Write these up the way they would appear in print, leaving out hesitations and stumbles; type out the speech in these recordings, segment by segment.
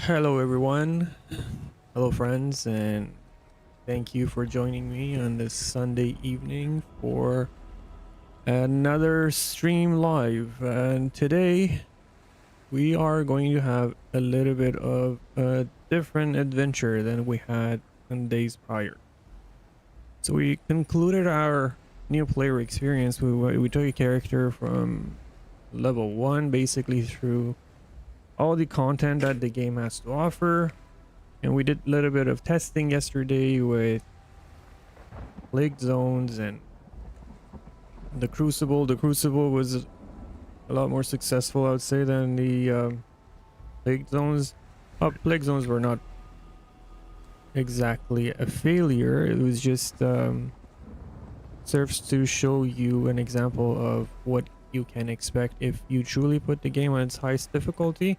Hello, everyone. Hello, friends, and thank you for joining me on this Sunday evening for another stream live. And today we are going to have a little bit of a different adventure than we had in days prior. So we concluded our new player experience. We took a character from level 1 basically through all the content that the game has to offer. And we did a little bit of testing yesterday with plague zones and the Crucible. The Crucible was a lot more successful, I would say, than the plague zones. Plague zones were not exactly a failure. It was just serves to show you an example of what you can expect if you truly put the game on its highest difficulty,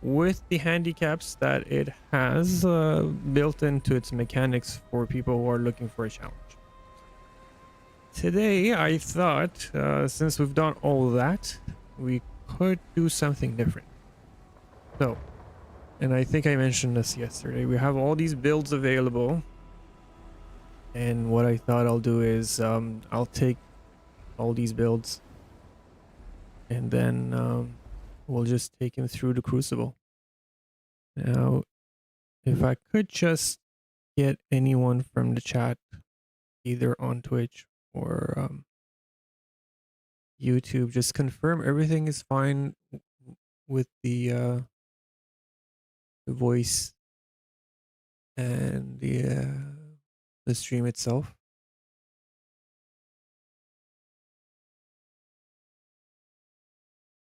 with the handicaps that it has built into its mechanics for people who are looking for a challenge. Today, I thought, since we've done all that, we could do something different. So, and I think I mentioned this yesterday, we have all these builds available. And what I thought I'll do is I'll take all these builds and then we'll just take him through the Crucible. Now, if I could just get anyone from the chat, either on Twitch or YouTube, just confirm everything is fine with the voice and the stream itself.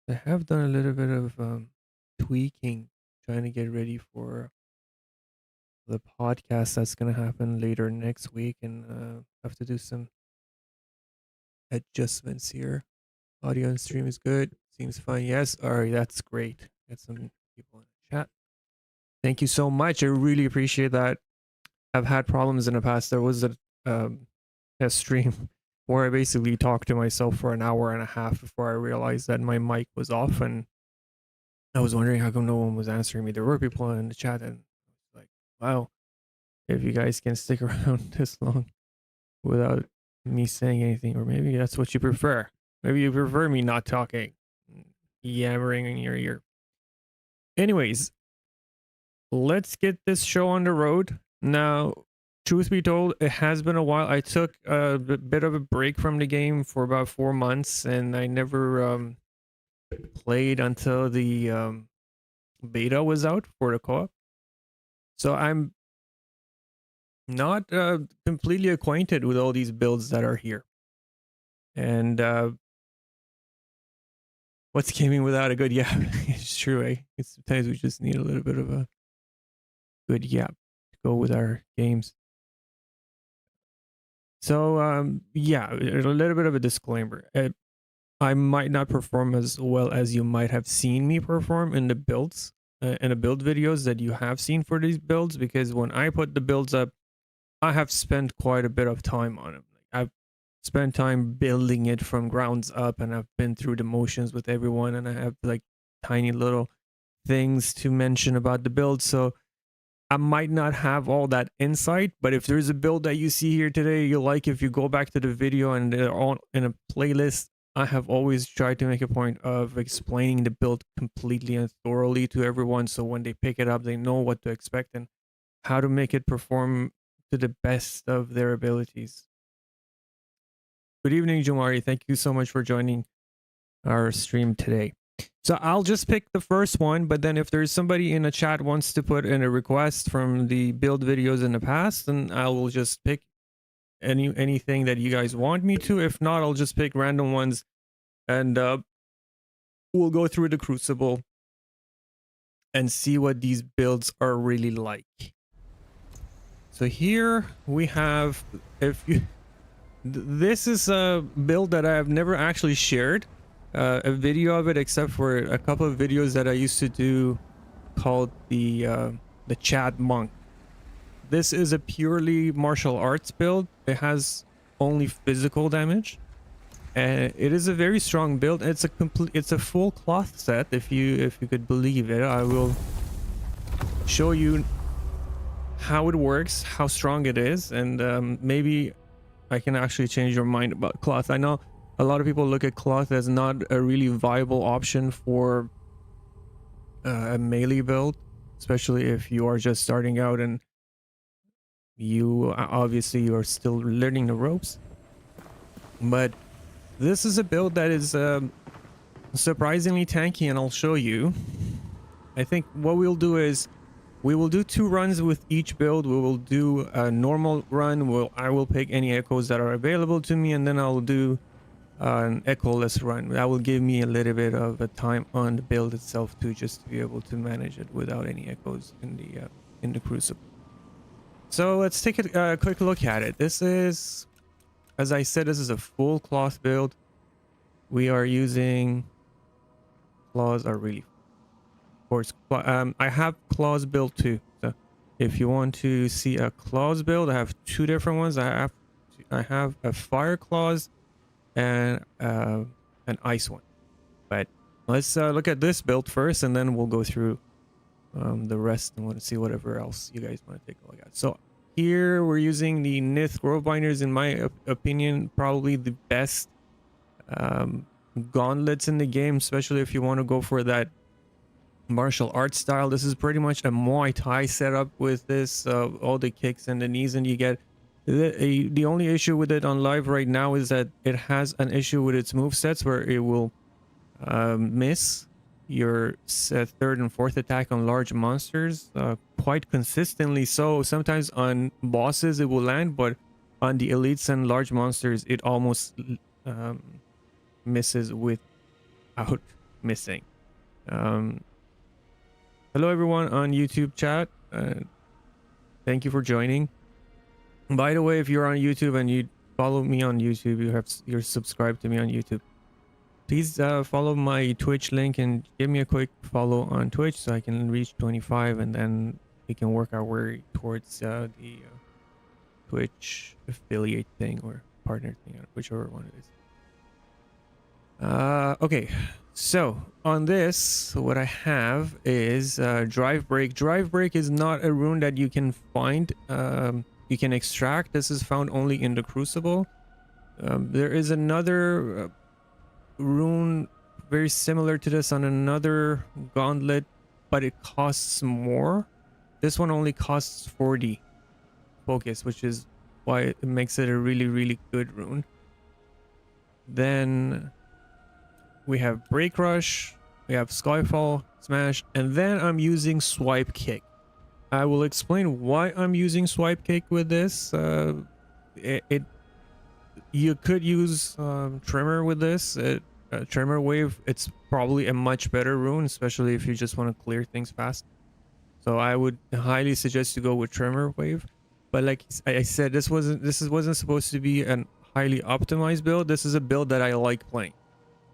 I have done a little bit of tweaking, trying to get ready for the podcast that's going to happen later next week, and have to do some adjustments here. Audio and stream is good. Seems fine. Yes. All right. That's great. Got some people in the chat. Thank you so much. I really appreciate that. I've had problems in the past. There was a stream where I basically talked to myself for an hour and a half before I realized that my mic was off, and I was wondering how come no one was answering me. There were people in the chat, and I was like, wow, if you guys can stick around this long without me saying anything, or maybe that's what you prefer. Maybe you prefer me not talking, yammering in your ear. Anyways, let's get this show on the road. Now, truth be told, it has been a while. I took a bit of a break from the game for about 4 months, and I never played until the beta was out for the co-op. So I'm not completely acquainted with all these builds that are here. And what's gaming without a good yap? It's true, eh? Sometimes we just need a little bit of a good yap to go with our games. So yeah, a little bit of a disclaimer. I might not perform as well as you might have seen me perform in the builds, in the build videos that you have seen for these builds, because when I put the builds up, I have spent quite a bit of time on them. I've spent time building it from grounds up, and I've been through the motions with everyone, and I have like tiny little things to mention about the build. So I might not have all that insight, but if there's a build that you see here today you like, if you go back to the video and they're all in a playlist, I have always tried to make a point of explaining the build completely and thoroughly to everyone, so when they pick it up they know what to expect and how to make it perform to the best of their abilities. Good evening, Jomari. Thank you so much for joining our stream today. So I'll just pick the first one, but then if there's somebody in the chat wants to put in a request from the build videos in the past, then I will just pick anything that you guys want me to. If not, I'll just pick random ones, and we'll go through the Crucible and see what these builds are really like. So here we have, this is a build that I have never actually shared a video of it, except for a couple of videos that I used to do called the Chad Monk. This is a purely martial arts build. It has only physical damage, and it is a very strong build. It's a full cloth set, if you could believe it. I will show you how it works, how strong it is, and maybe I can actually change your mind about cloth. I know a lot of people look at cloth as not a really viable option for a melee build, especially if you are just starting out and you obviously you are still learning the ropes. But this is a build that is surprisingly tanky, and I'll show you. I think what we'll do is we will do 2 runs with each build. We will do a normal run. I will pick any echoes that are available to me, and then I'll do an echoless run. That will give me a little bit of a time on the build itself too, just to be able to manage it without any echoes in the Crucible. So let's take a quick look at it. This is, as I said, this is a full cloth build. We are using claws are really, of course. I have claws built too. So if you want to see a claws build, I have 2 different ones. I have a fire claws and an ice one. But let's look at this build first, and then we'll go through the rest and want to see whatever else you guys want to take a look at. So here we're using the Nith Grove Binders. In my opinion, probably the best gauntlets in the game, especially if you want to go for that martial art style. This is pretty much a Muay Thai setup with this, all the kicks and the knees, and you get the only issue with it on live right now is that it has an issue with its move sets where it will miss your 3rd and 4th attack on large monsters quite consistently. So sometimes on bosses it will land, but on the elites and large monsters it almost misses without missing. Hello everyone on YouTube chat. Thank you for joining. By the way, if you're on YouTube and you follow me on YouTube, you're subscribed to me on YouTube, please follow my Twitch link and give me a quick follow on Twitch so I can reach 25, and then we can work our way towards the Twitch affiliate thing or partner thing, whichever one it is. Okay, so on this, what I have is Drive Break. Drive Break is not a rune that you can find, you can extract. This is found only in the Crucible. There is another rune very similar to this on another gauntlet, but it costs more. This one only costs 40 focus, which is why it makes it a really good rune. Then we have Break Rush, we have Skyfall, Smash, and then I'm using Swipe Kick. I will explain why I'm using Swipe Kick with this. You could use Tremor with this. Tremor Wave, it's probably a much better rune, especially if you just want to clear things fast. So I would highly suggest to go with Tremor Wave. But like I said, this wasn't supposed to be a highly optimized build. This is a build that I like playing.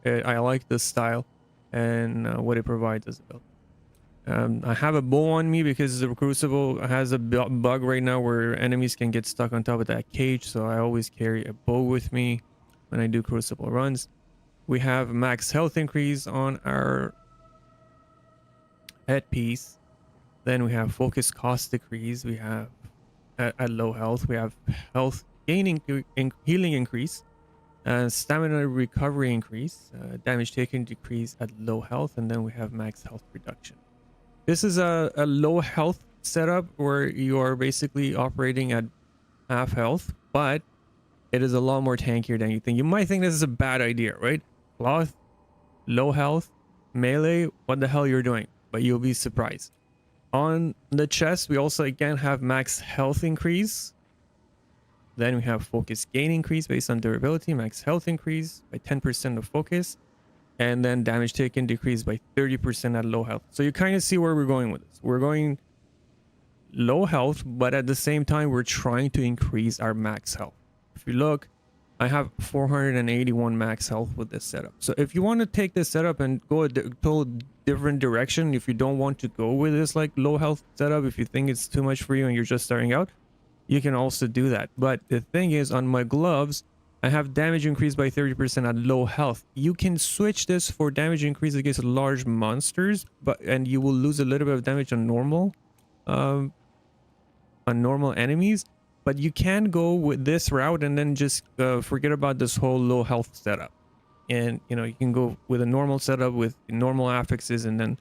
I like the style and what it provides as a build. I have a bow on me because the Crucible has a bug right now where enemies can get stuck on top of that cage, so I always carry a bow with me when I do Crucible runs. We have max health increase on our headpiece. Then we have focus cost decrease. We have at low health, we have health gaining, healing increase, stamina recovery increase, damage taken decrease at low health, and then we have max health reduction. This is a low health setup where you are basically operating at half health, but it is a lot more tankier than you think. You might think this is a bad idea, right? Cloth, low health, melee, what the hell you're doing? But you'll be surprised. On the chest, we also again have max health increase. Then we have focus gain increase based on durability, max health increase by 10% of focus, and then damage taken decreased by 30% at low health. So you kind of see where we're going with this. We're going low health, but at the same time, we're trying to increase our max health. If you look, I have 481 max health with this setup. So if you want to take this setup and go a total different direction, if you don't want to go with this like low health setup, if you think it's too much for you and you're just starting out, you can also do that. But the thing is, on my gloves, I have damage increase by 30% at low health. You can switch this for damage increase against large monsters, and you will lose a little bit of damage on normal. um, on normal enemies, but you can go with this route and then just forget about this whole low health setup. And you know, you can go with a normal setup with normal affixes and then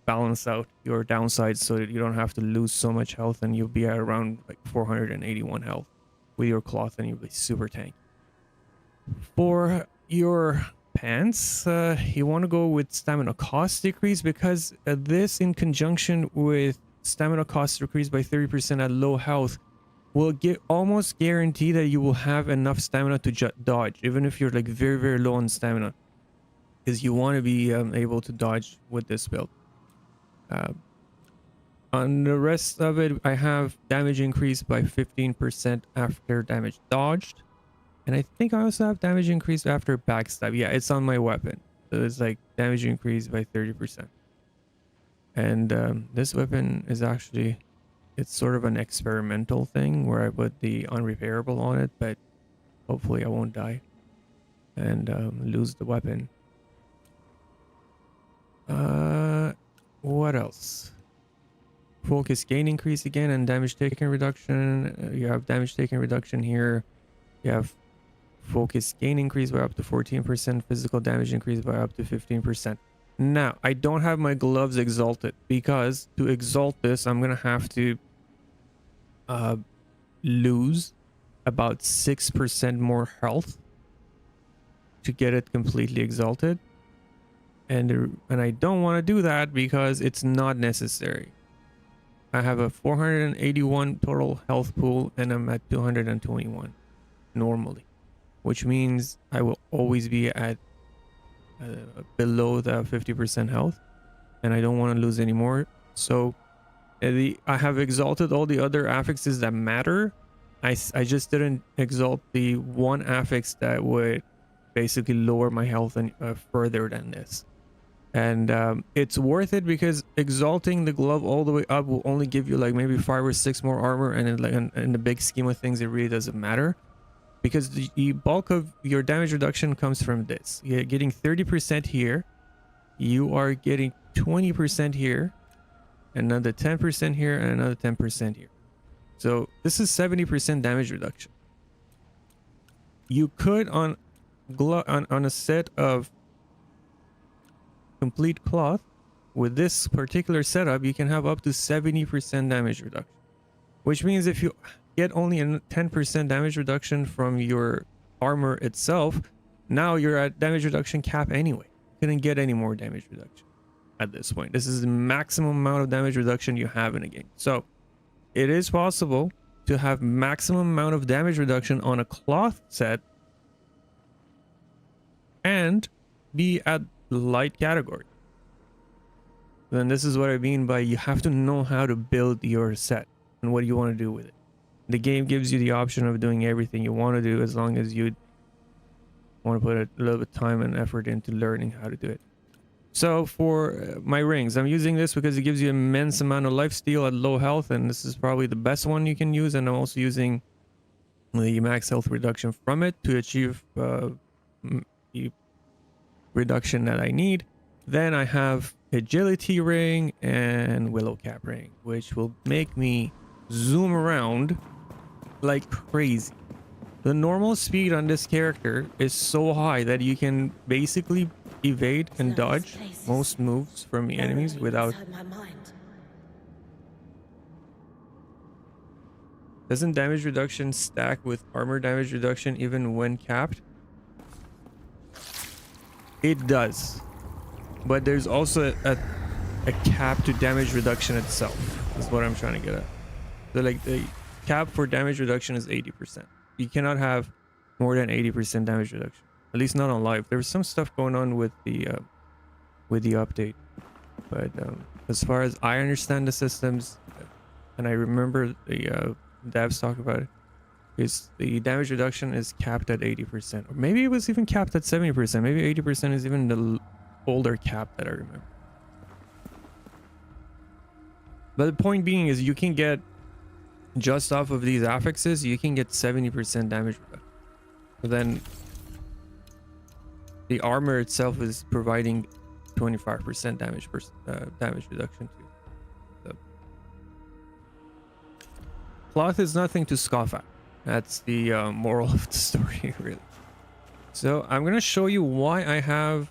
balance out your downsides so that you don't have to lose so much health, and you'll be at around like 481 health with your cloth, and you'll be super tanky. For your pants, you want to go with stamina cost decrease, because this in conjunction with stamina cost decrease by 30% at low health will get almost guarantee that you will have enough stamina to dodge, even if you're like very low on stamina, because you want to be able to dodge with this build. On the rest of it, I have damage increased by 15% after damage dodged. And I think I also have damage increased after backstab. Yeah, it's on my weapon. So it's like damage increased by 30%. And this weapon is actually, it's sort of an experimental thing where I put the unrepairable on it, but hopefully I won't die and lose the weapon. What else? Focus gain increase again and damage taken reduction. You have damage taken reduction here. You have focus gain increase by up to 14%, physical damage increase by up to 15%. Now, I don't have my gloves exalted, because to exalt this, I'm gonna have to lose about 6% more health to get it completely exalted. And I don't want to do that because it's not necessary. I have a 481 total health pool and I'm at 221 normally, which means I will always be at below the 50% health, and I don't want to lose any more. So I have exalted all the other affixes that matter. I just didn't exalt the one affix that would basically lower my health and further than this. And it's worth it because exalting the glove all the way up will only give you like maybe 5 or 6 more armor, and in the big scheme of things, it really doesn't matter, because the bulk of your damage reduction comes from this. You're getting 30% here, you are getting 20% here, another 10% here, and another 10% here. So this is 70% damage reduction. You could on a set of complete cloth with this particular setup, you can have up to 70% damage reduction, which means if you get only a 10% damage reduction from your armor itself, now you're at damage reduction cap anyway. You couldn't get any more damage reduction at this point. This is the maximum amount of damage reduction you have in a game. So it is possible to have maximum amount of damage reduction on a cloth set and be at light category. Then this is what I mean by you have to know how to build your set and what you want to do with it. The game gives you the option of doing everything you want to do, as long as you want to put a little bit of time and effort into learning how to do it. So for my rings, I'm using this because it gives you immense amount of lifesteal at low health, and this is probably the best one you can use. And I'm also using the max health reduction from it to achieve the reduction that I need. Then I have agility ring and willow cap ring, which will make me zoom around like crazy. The normal speed on this character is so high that you can basically evade and dodge most moves from the enemies without. Doesn't damage reduction stack with armor damage reduction even when capped? It does, but there's also a cap to damage reduction itself, is what I'm trying to get at. So like the cap for damage reduction is 80%. You cannot have more than 80% damage reduction, at least not on live. There was some stuff going on with the update, but as far as I understand the systems, and I remember the devs talk about it, is the damage reduction is capped at 80%, or maybe it was even capped at 70%. Maybe 80% is even the older cap that I remember. But the point being is, you can get, just off of these affixes, you can get 70% damage reduction. So then the armor itself is providing 25% damage reduction too. So cloth is nothing to scoff at. That's the moral of the story, really. So I'm gonna show you why I have.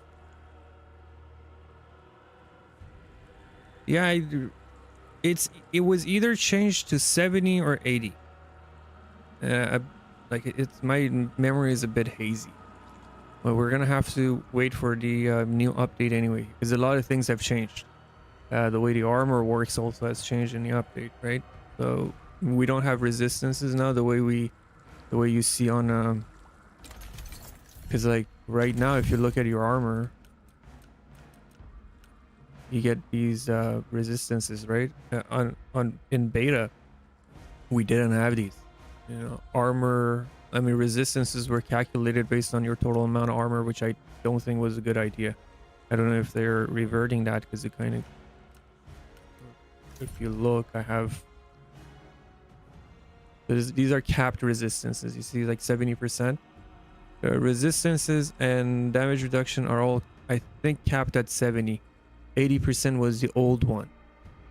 Yeah, it was either changed to 70 or 80. Like it's my memory is a bit hazy, but we're gonna have to wait for the new update anyway, because a lot of things have changed. The way the armor works also has changed in the update, right? So we don't have resistances now the way you see on because like right now, if you look at your armor, you get these resistances, right? On in beta, we didn't have these. You know, armor. I mean, resistances were calculated based on your total amount of armor, which I don't think was a good idea. I don't know if they're reverting that, because it kind of. If you look, I have. These are capped resistances. You see, like 70%. Resistances and damage reduction are all, I think, capped at 70. 80% was the old one.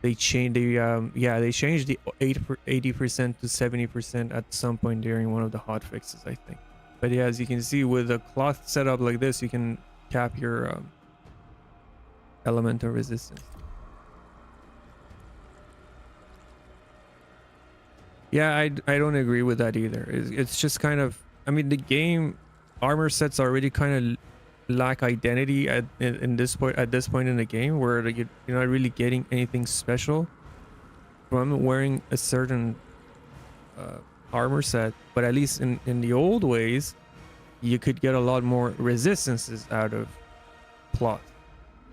They changed they changed the 80% to 70% at some point during one of the hot fixes, I think. But yeah, as you can see, with a cloth setup like this, you can cap your elemental resistance. Yeah, I don't agree with that either. It's just kind of, I mean, the game armor sets already kind of lack identity at this point in the game, where like you're not really getting anything special from wearing a certain armor set. But at least in the old ways, you could get a lot more resistances out of cloth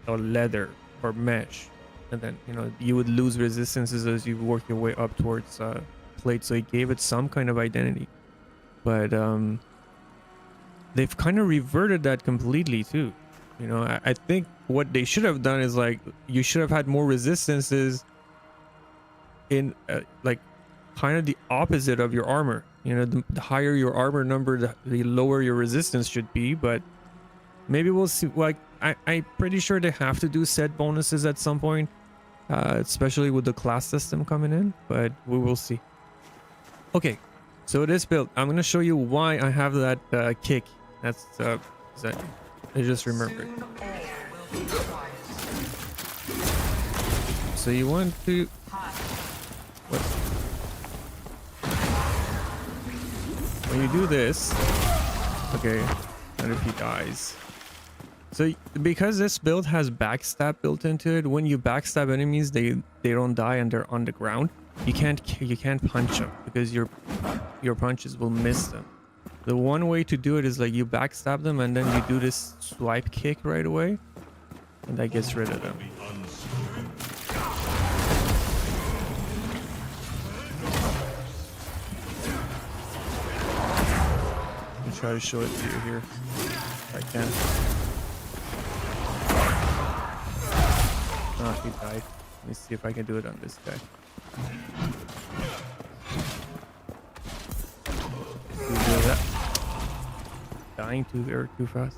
or leather or mesh, and then you would lose resistances as you work your way up towards plate. So it gave it some kind of identity, but they've kind of reverted that completely too. I think what they should have done is, like, you should have had more resistances in like kind of the opposite of your armor. The higher your armor number, the lower your resistance should be. But maybe we'll see. Like, I'm pretty sure they have to do set bonuses at some point, especially with the class system coming in, but we will see. Okay, so this build, I'm gonna show you why I have that kick. That's I just remembered. So you want to when you do this, okay, and if he dies. So because this build has backstab built into it, when you backstab enemies, they don't die and they're on the ground. You can't punch them because your punches will miss them. The one way to do it is, like, you backstab them and then you do this swipe kick right away, and that gets rid of them. I'll try to show it to you here if I can. Ah, he died. Let me see if I can do it on this guy. Do that. Dying too fast.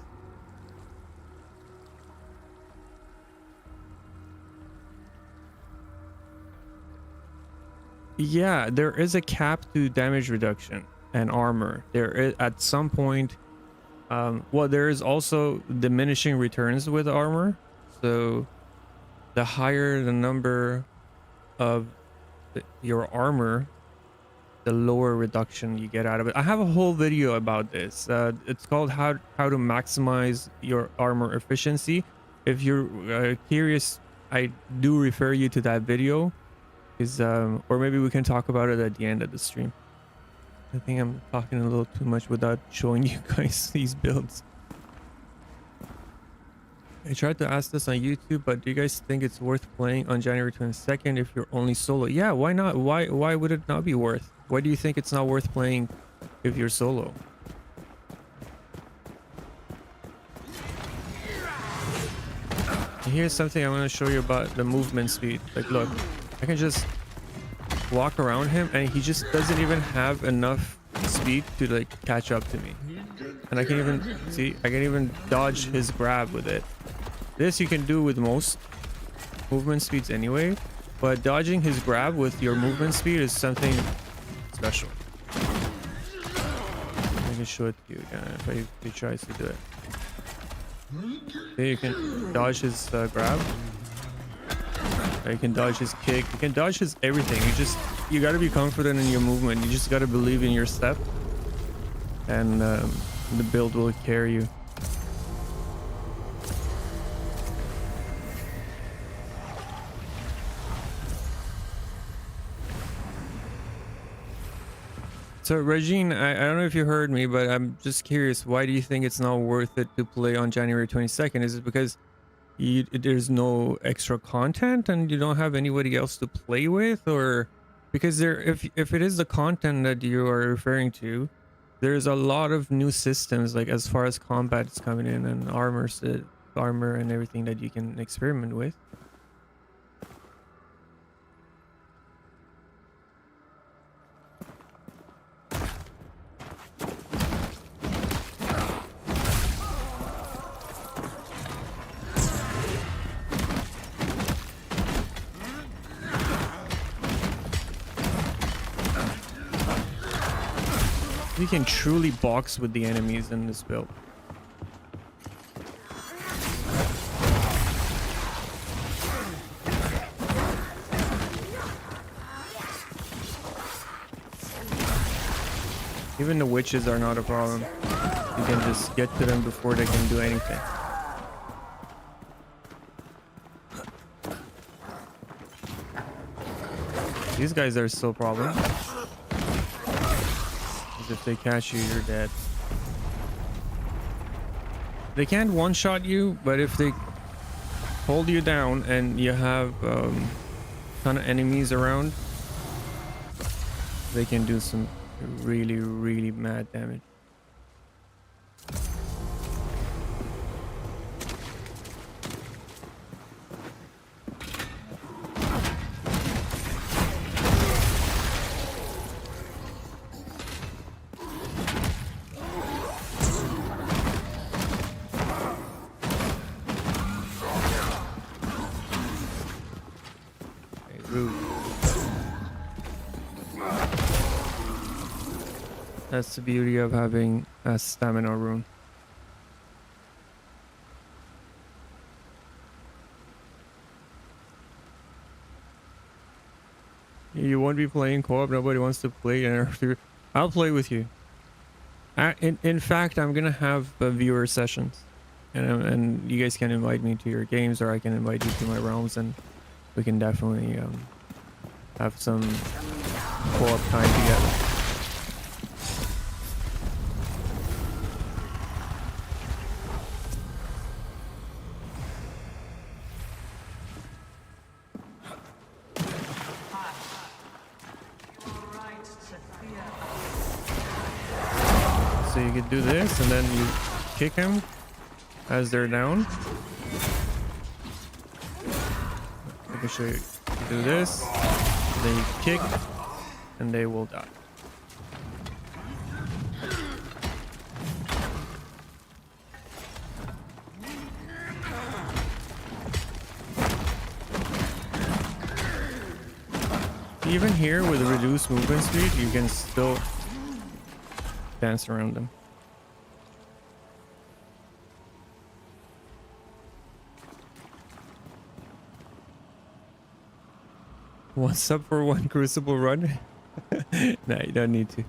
Yeah, there is a cap to damage reduction and armor. There is at some point. Well, there is also diminishing returns with armor. So the higher the number of your armor, the lower reduction you get out of it. I have a whole video about this. It's called how to maximize your armor efficiency. If you're curious, I do refer you to that video, because or maybe we can talk about it at the end of the stream. I think I'm talking a little too much without showing you guys these builds. I tried to ask this on YouTube, but do you guys think it's worth playing on January 22nd if you're only solo? Yeah, why not? Why would it not be worth? Why do you think it's not worth playing if you're solo? Here's something I want to show you about the movement speed. Like, look, I can just walk around him and he just doesn't even have enough speed to, like, catch up to me. And I can even see, I can even dodge his grab with it. This you can do with most movement speeds anyway, but dodging his grab with your movement speed is something special. I can show it to you again if he tries to do it. Okay, you can dodge his grab. You can dodge his kick. You can dodge his everything. You got to be confident in your movement. You just got to believe in your step, and the build will carry you. So Regine, I don't know if you heard me, but I'm just curious. Why do you think it's not worth it to play on January 22nd? Is it because there's no extra content and you don't have anybody else to play with, or because if it is the content that you are referring to, there's a lot of new systems, like as far as combat is coming in, and armor and everything that you can experiment with. You can truly box with the enemies in this build. Even the witches are not a problem. You can just get to them before they can do anything. These guys are still a problem. If they catch you, you're dead. They can't one-shot you, but if they hold you down and you have ton of enemies around, they can do some really mad damage. That's the beauty of having a stamina rune. You won't be playing co-op. Nobody wants to play. I'll play with you. In fact, I'm gonna have viewer sessions, and you guys can invite me to your games, or I can invite you to my realms, and we can definitely have some co-op time together. So you could do this, and then you kick them as they're down. I can show you. You do this, then you kick, and they will die. Even here with reduced movement speed, you can still dance around them. What's up for one Crucible run? Nah, you don't need to.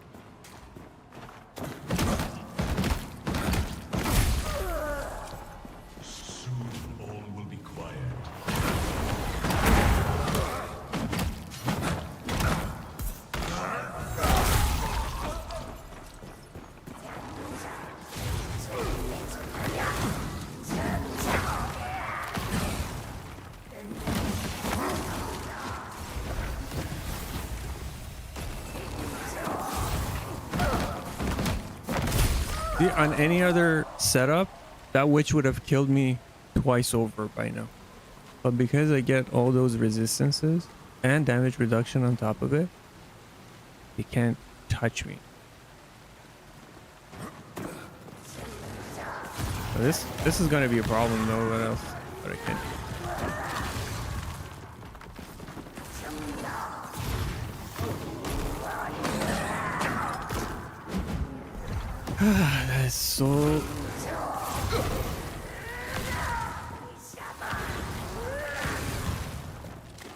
On any other setup, that witch would have killed me twice over by now. But because I get all those resistances and damage reduction on top of it, they can't touch me. So this is gonna be a problem though. What else? But I can't. That is so...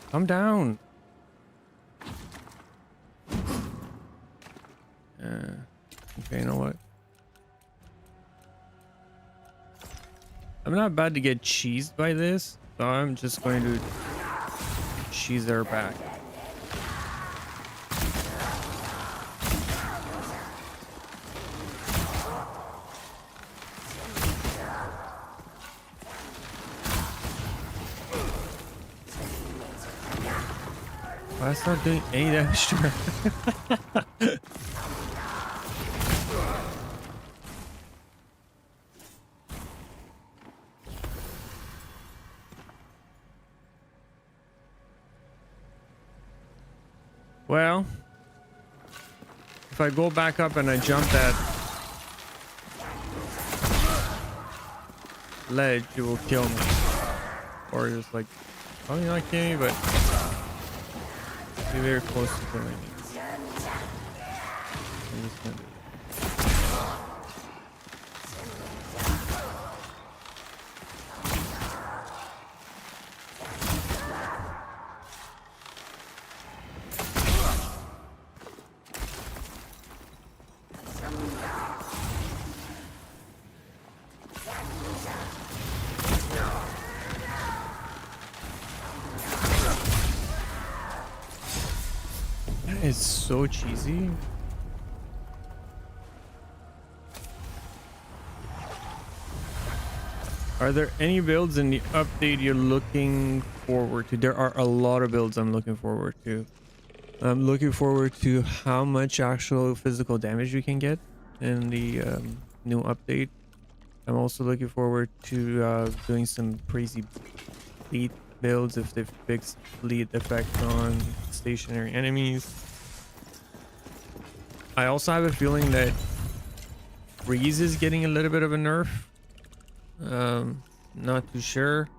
Calm down. Okay, you know what? I'm not about to get cheesed by this, so I'm just going to cheese her back. Well, that's not doing any damage to her. Well, if I go back up and I jump that ledge, it will kill me. Or just like, oh, you're not killing me, but be very close to killing me. I'm just gonna do that. It's so cheesy. Are there any builds in the update you're looking forward to? There are a lot of builds I'm looking forward to. I'm looking forward to how much actual physical damage we can get in the new update. I'm also looking forward to doing some crazy bleed builds if they fix bleed effect on stationary enemies. I also have a feeling that freeze is getting a little bit of a nerf. Not too sure,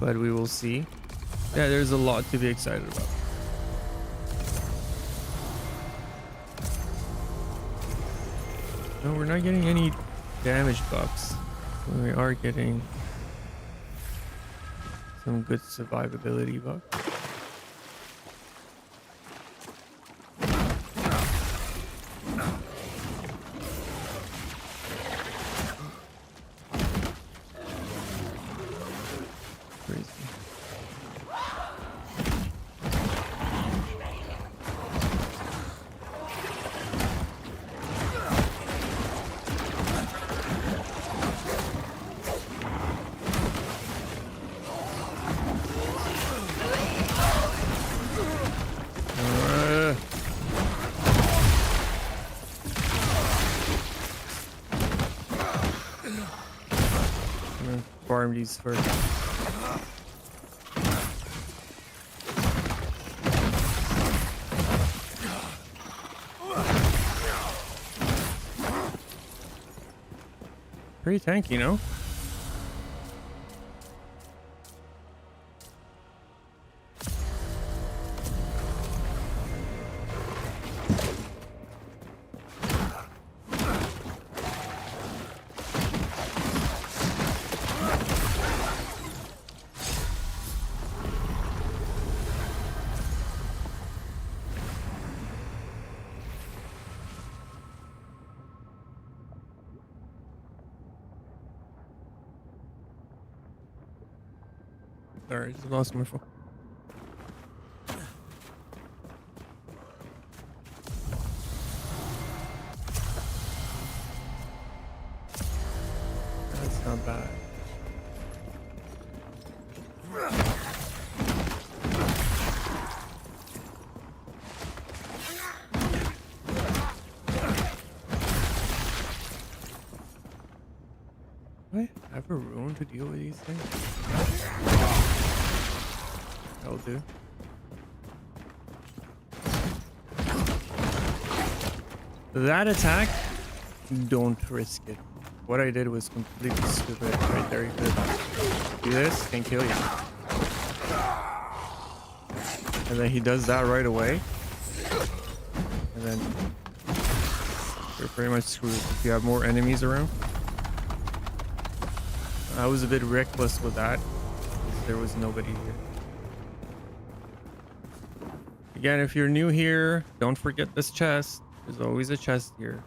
but we will see. Yeah, there's a lot to be excited about. No, we're not getting any damage buffs. We are getting some good survivability buffs. Farm these first. Pretty tanky, no? Sorry, I just lost my phone. That's not bad. Do I have a rune to deal with these things? That'll do. That attack, don't risk it. What I did was completely stupid right there. You could do this and kill you. And then he does that right away. And then you're pretty much screwed if you have more enemies around. I was a bit reckless with that because there was nobody here. Again, if you're new here, don't forget this chest. There's always a chest here.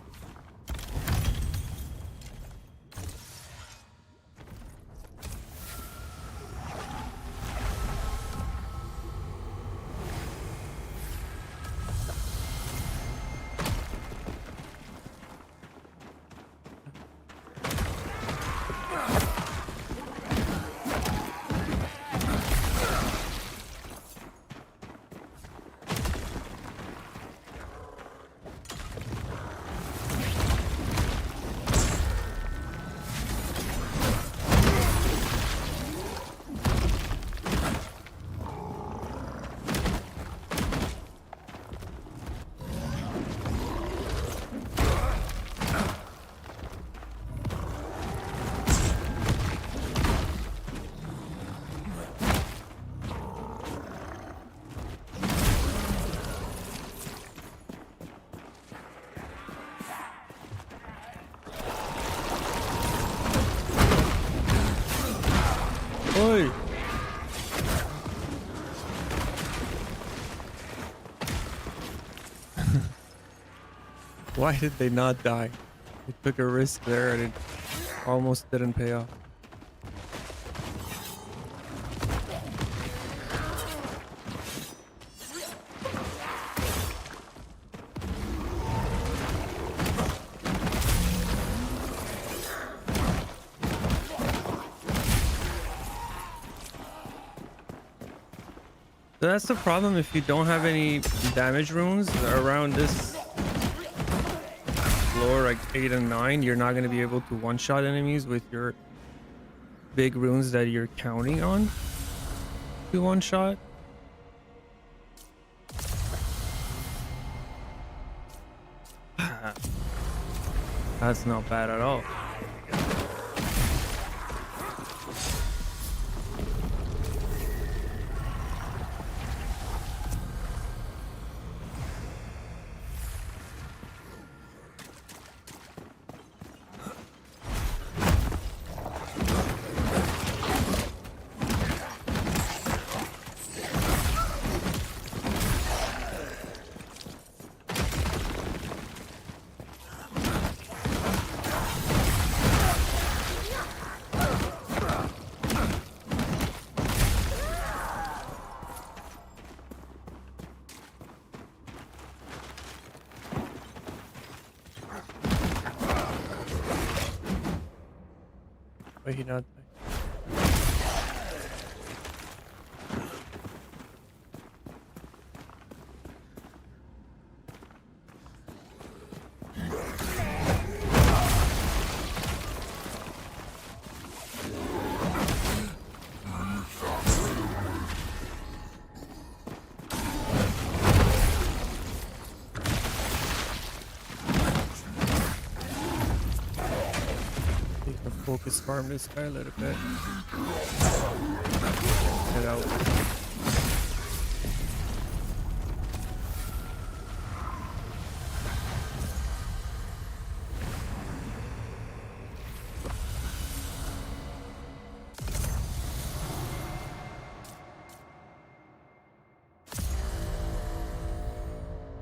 Oi! Why did they not die? They took a risk there and it almost didn't pay off. So that's the problem if you don't have any damage runes around this floor, like 8 and 9, you're not going to be able to one-shot enemies with your big runes that you're counting on to one-shot. That's not bad at all. Why he not? Focus farm this guy a little bit. Get out.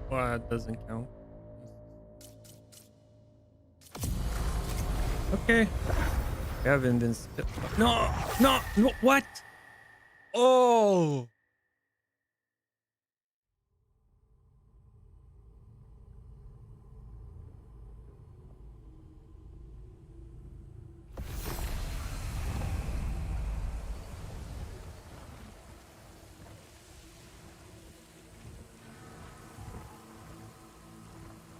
Well, that doesn't count. Okay. We have invincibility. No, no, no, what? Oh.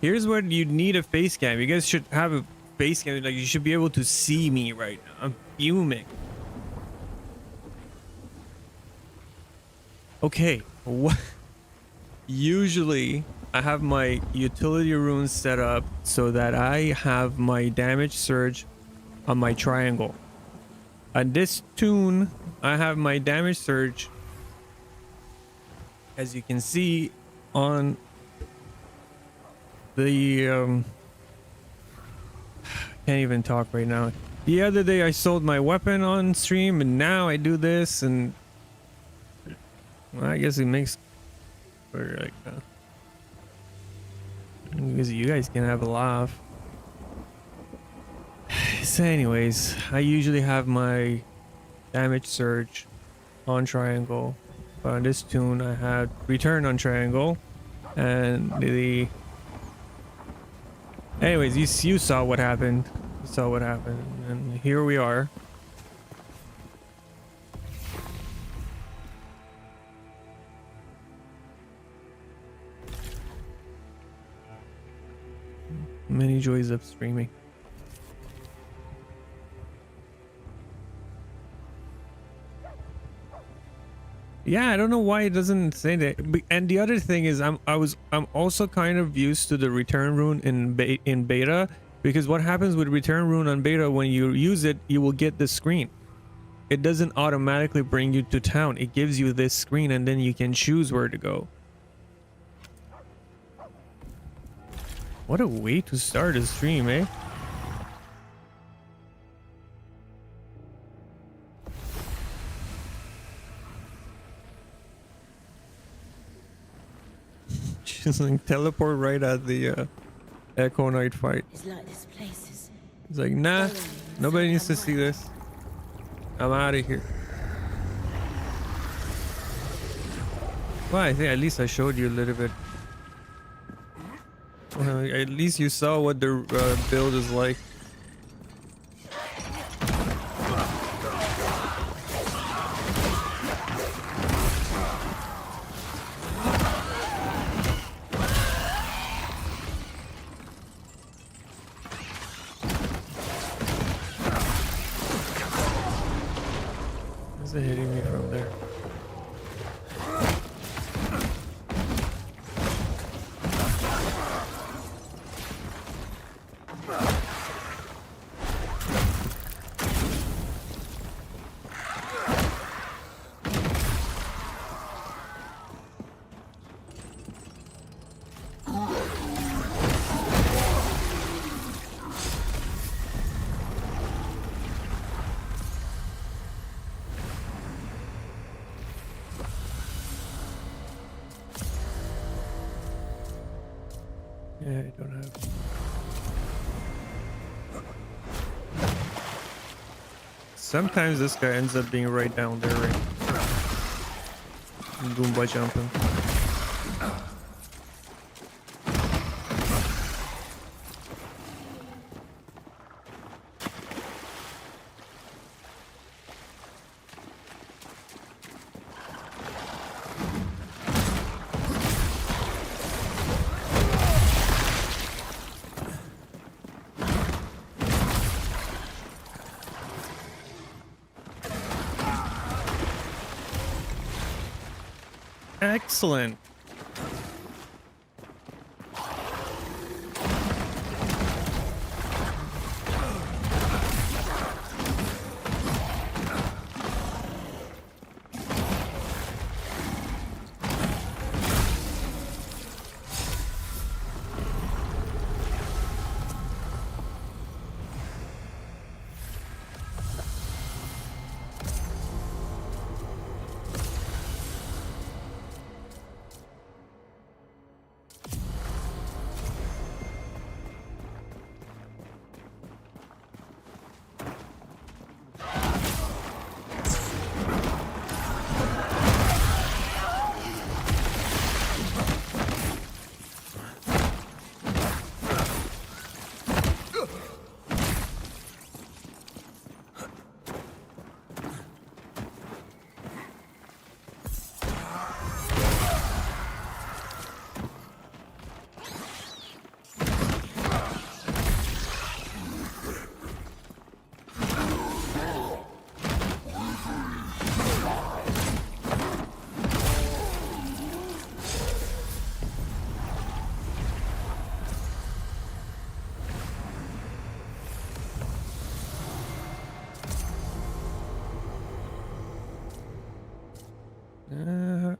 Here's what you need a face cam. You guys should have a face cam. Like, you should be able to see me right now. I'm fuming. Okay. What? Usually, I have my utility runes set up so that I have my damage surge on my triangle. On this tune, I have my damage surge, as you can see, on the Can't even talk right now. The other day I sold my weapon on stream, and now I do this, and well, I guess it makes for like because you guys can have a laugh. So anyways, I usually have my damage surge on triangle, but on this tune I had return on triangle, and the anyways, you saw what happened. You saw what happened, and here we are. Many joys of streaming. Yeah, I don't know why it doesn't say that. And the other thing is, I'm also kind of used to the return rune in beta, because what happens with return rune on beta, when you use it, you will get this screen. It doesn't automatically bring you to town. It gives you this screen, and then you can choose where to go. What a way to start a stream, eh? Just like teleport right at the Echo Knight fight. It's like this place is. It's like, nah, nobody needs to see this. I'm out of here. Well, I think at least I showed you a little bit. At least you saw what the build is like. Is it hitting me from there? Yeah, I don't have. Sometimes this guy ends up being right down there, right? Goomba jumping. Excellent.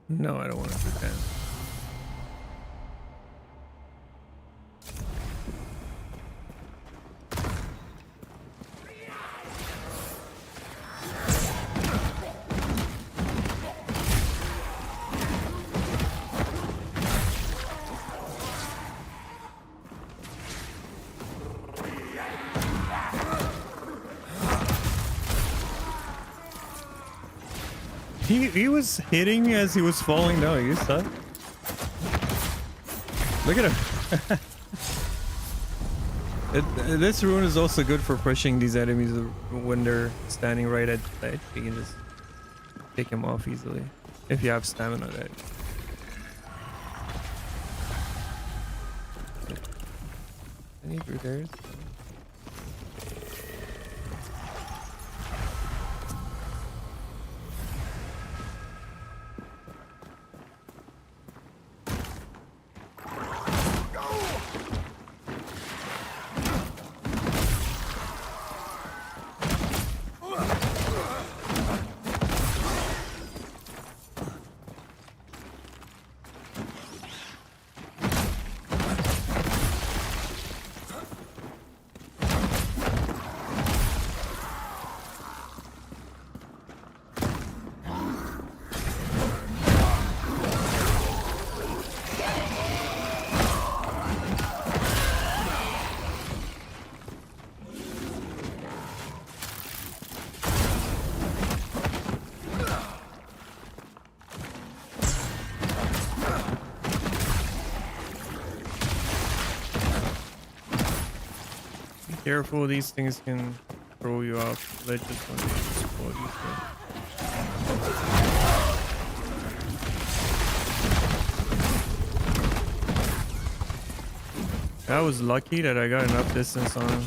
No, I don't want to do that. He was hitting me as he was falling down. You saw? Look at him. This rune is also good for pushing these enemies when they're standing right at the edge. You can just take him off easily if you have stamina. That. Any through there? Careful, these things can throw you off ledges when they explode you. That was lucky that I got enough distance on him.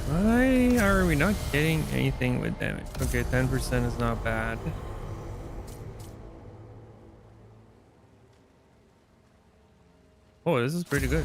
Why are we not getting anything with damage? Okay, 10% is not bad. Oh, this is pretty good.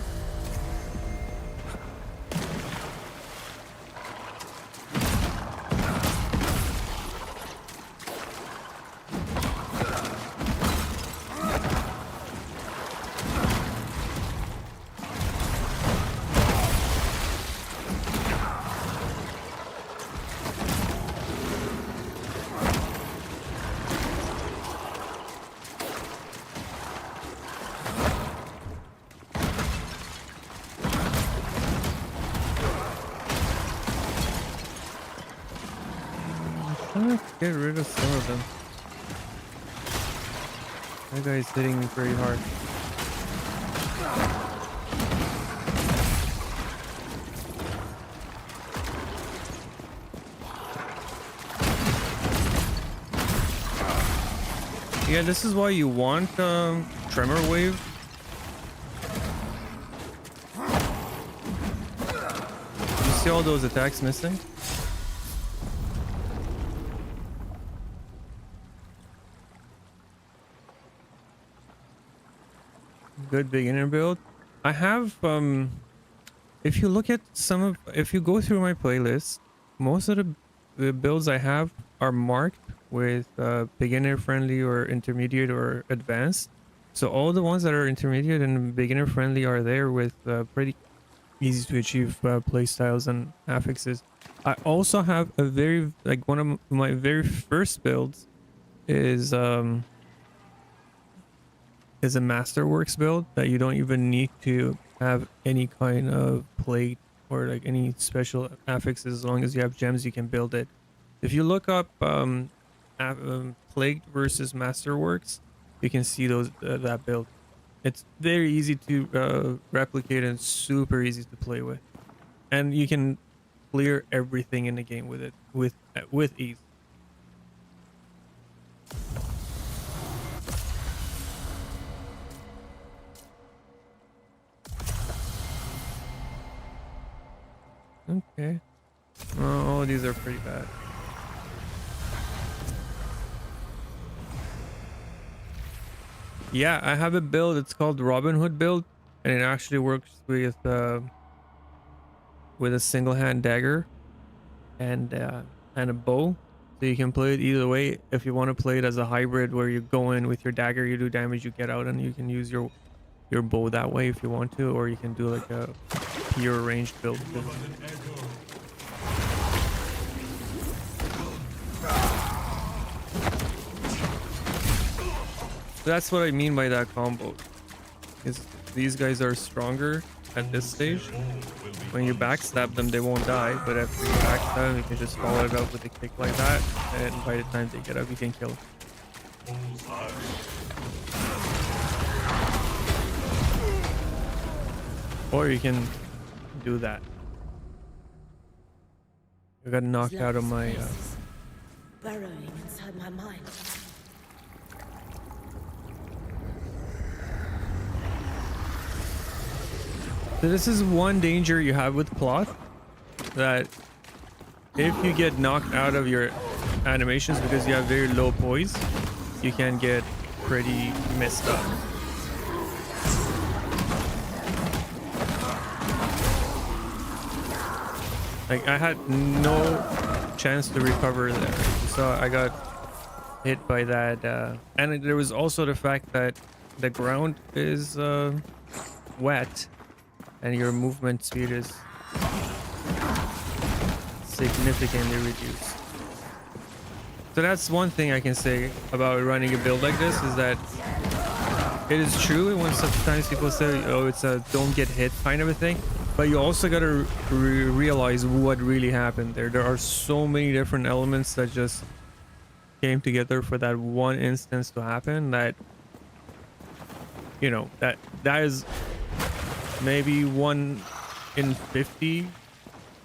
Get rid of some of them. That guy is hitting me pretty hard. Yeah, this is why you want tremor wave. You see all those attacks missing? Good beginner build. I have if you look at if you go through my playlist, most of the builds I have are marked with beginner friendly or intermediate or advanced. So all the ones that are intermediate and beginner friendly are there with pretty easy to achieve play styles and affixes. I also have a one of my very first builds is a masterworks build that you don't even need to have any kind of plate or like any special affixes. As long as you have gems, you can build it. If you look up plagued versus masterworks, you can see that build. It's very easy to replicate and super easy to play with, and you can clear everything in the game with it with ease. Okay. Oh, these are pretty bad. Yeah, I have a build. It's called Robin Hood build, and it actually works with a single hand dagger and a bow. So you can play it either way. If you want to play it as a hybrid, where you go in with your dagger, you do damage, you get out, and you can use your bow that way if you want to, or you can do like a pure ranged build. That's what I mean by that combo. Is these guys are stronger at this stage. When you backstab them, they won't die, but after you backstab them, you can just follow it up with a kick like that, and by the time they get up, you can kill them. Or you can do that. I got knocked out of my burrowing inside my mind. So this is one danger you have with cloth, that if you get knocked out of your animations because you have very low poise, you can get pretty messed up. Like, I had no chance to recover there, so I got hit by that. And there was also the fact that the ground is wet, and your movement speed is significantly reduced. So that's one thing I can say about running a build like this, is that it is true when sometimes people say, oh, it's a don't get hit kind of a thing, but you also got to realize what really happened there. There are so many different elements that just came together for that one instance to happen, that, you know, that is maybe 1 in 50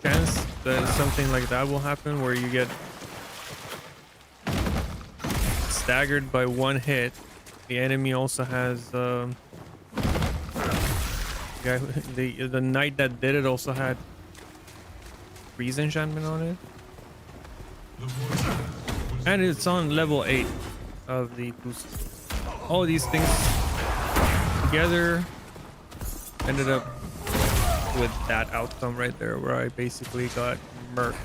chance that something like that will happen, where you get staggered by one hit. The enemy also has the knight that did it also had freeze enchantment on it, and it's on level 8 of the Crucible. All these things together ended up with that outcome right there, where I basically got murked.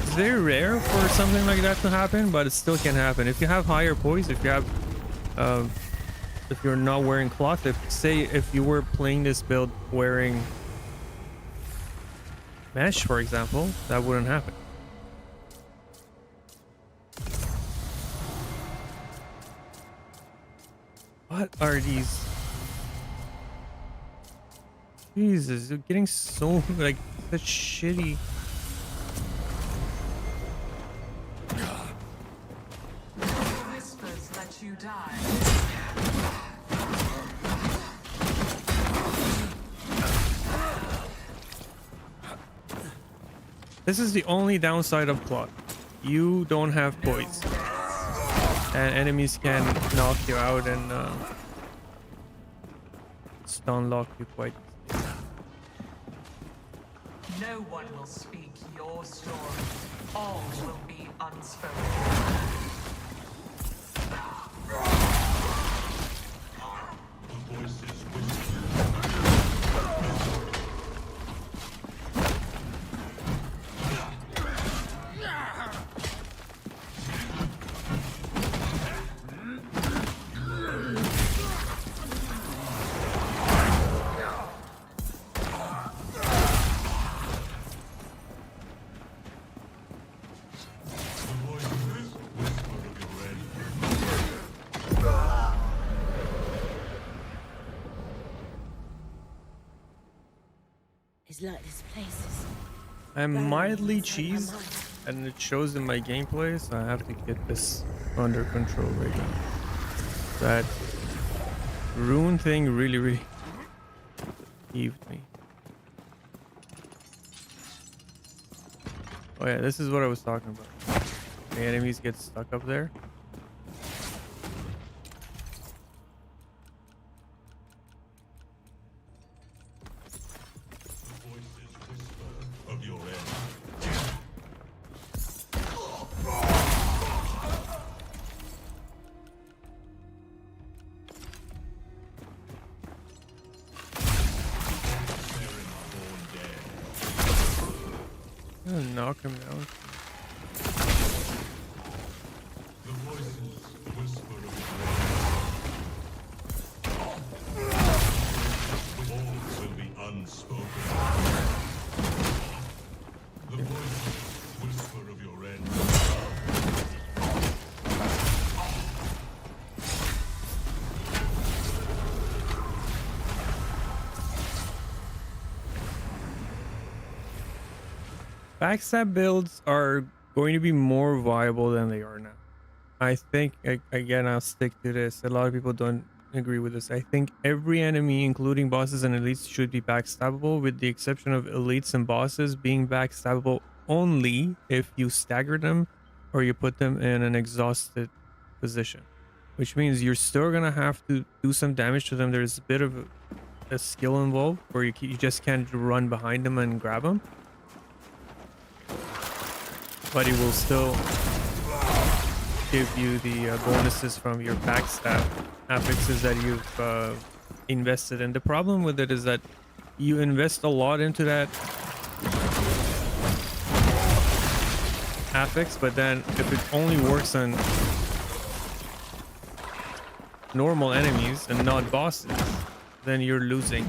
It's very rare for something like that to happen, but it still can happen. If you have higher poise, if you have if you're not wearing cloth, if you were playing this build wearing mesh, for example, that wouldn't happen. What are these? Jesus, they're getting so, like, such shitty. Whispers let you die. This is the only downside of cloth. You don't have poise, and enemies can knock you out and stun lock you quite. No one will speak your story. All will be unspoken. It's like this place is I'm mildly cheesed, and it shows in my gameplay, so I have to get this under control right now. That rune thing really heaved me. Oh yeah, this is what I was talking about. The enemies get stuck up there. Knock him down. The voices whisper of all will be unspoken. The voices whisper of your end. Backstab builds are going to be more viable than they are now. I think again, I'll stick to this. A lot of people don't agree with this. I think every enemy, including bosses and elites, should be backstabbable, with the exception of elites and bosses being backstabbable only if you stagger them or you put them in an exhausted position, which means you're still gonna have to do some damage to them. There's a bit of a skill involved where you just can't run behind them and grab them, but it will still give you the bonuses from your backstab affixes that you've invested in. The problem with it is that you invest a lot into that affix, but then if it only works on normal enemies and not bosses, then you're losing.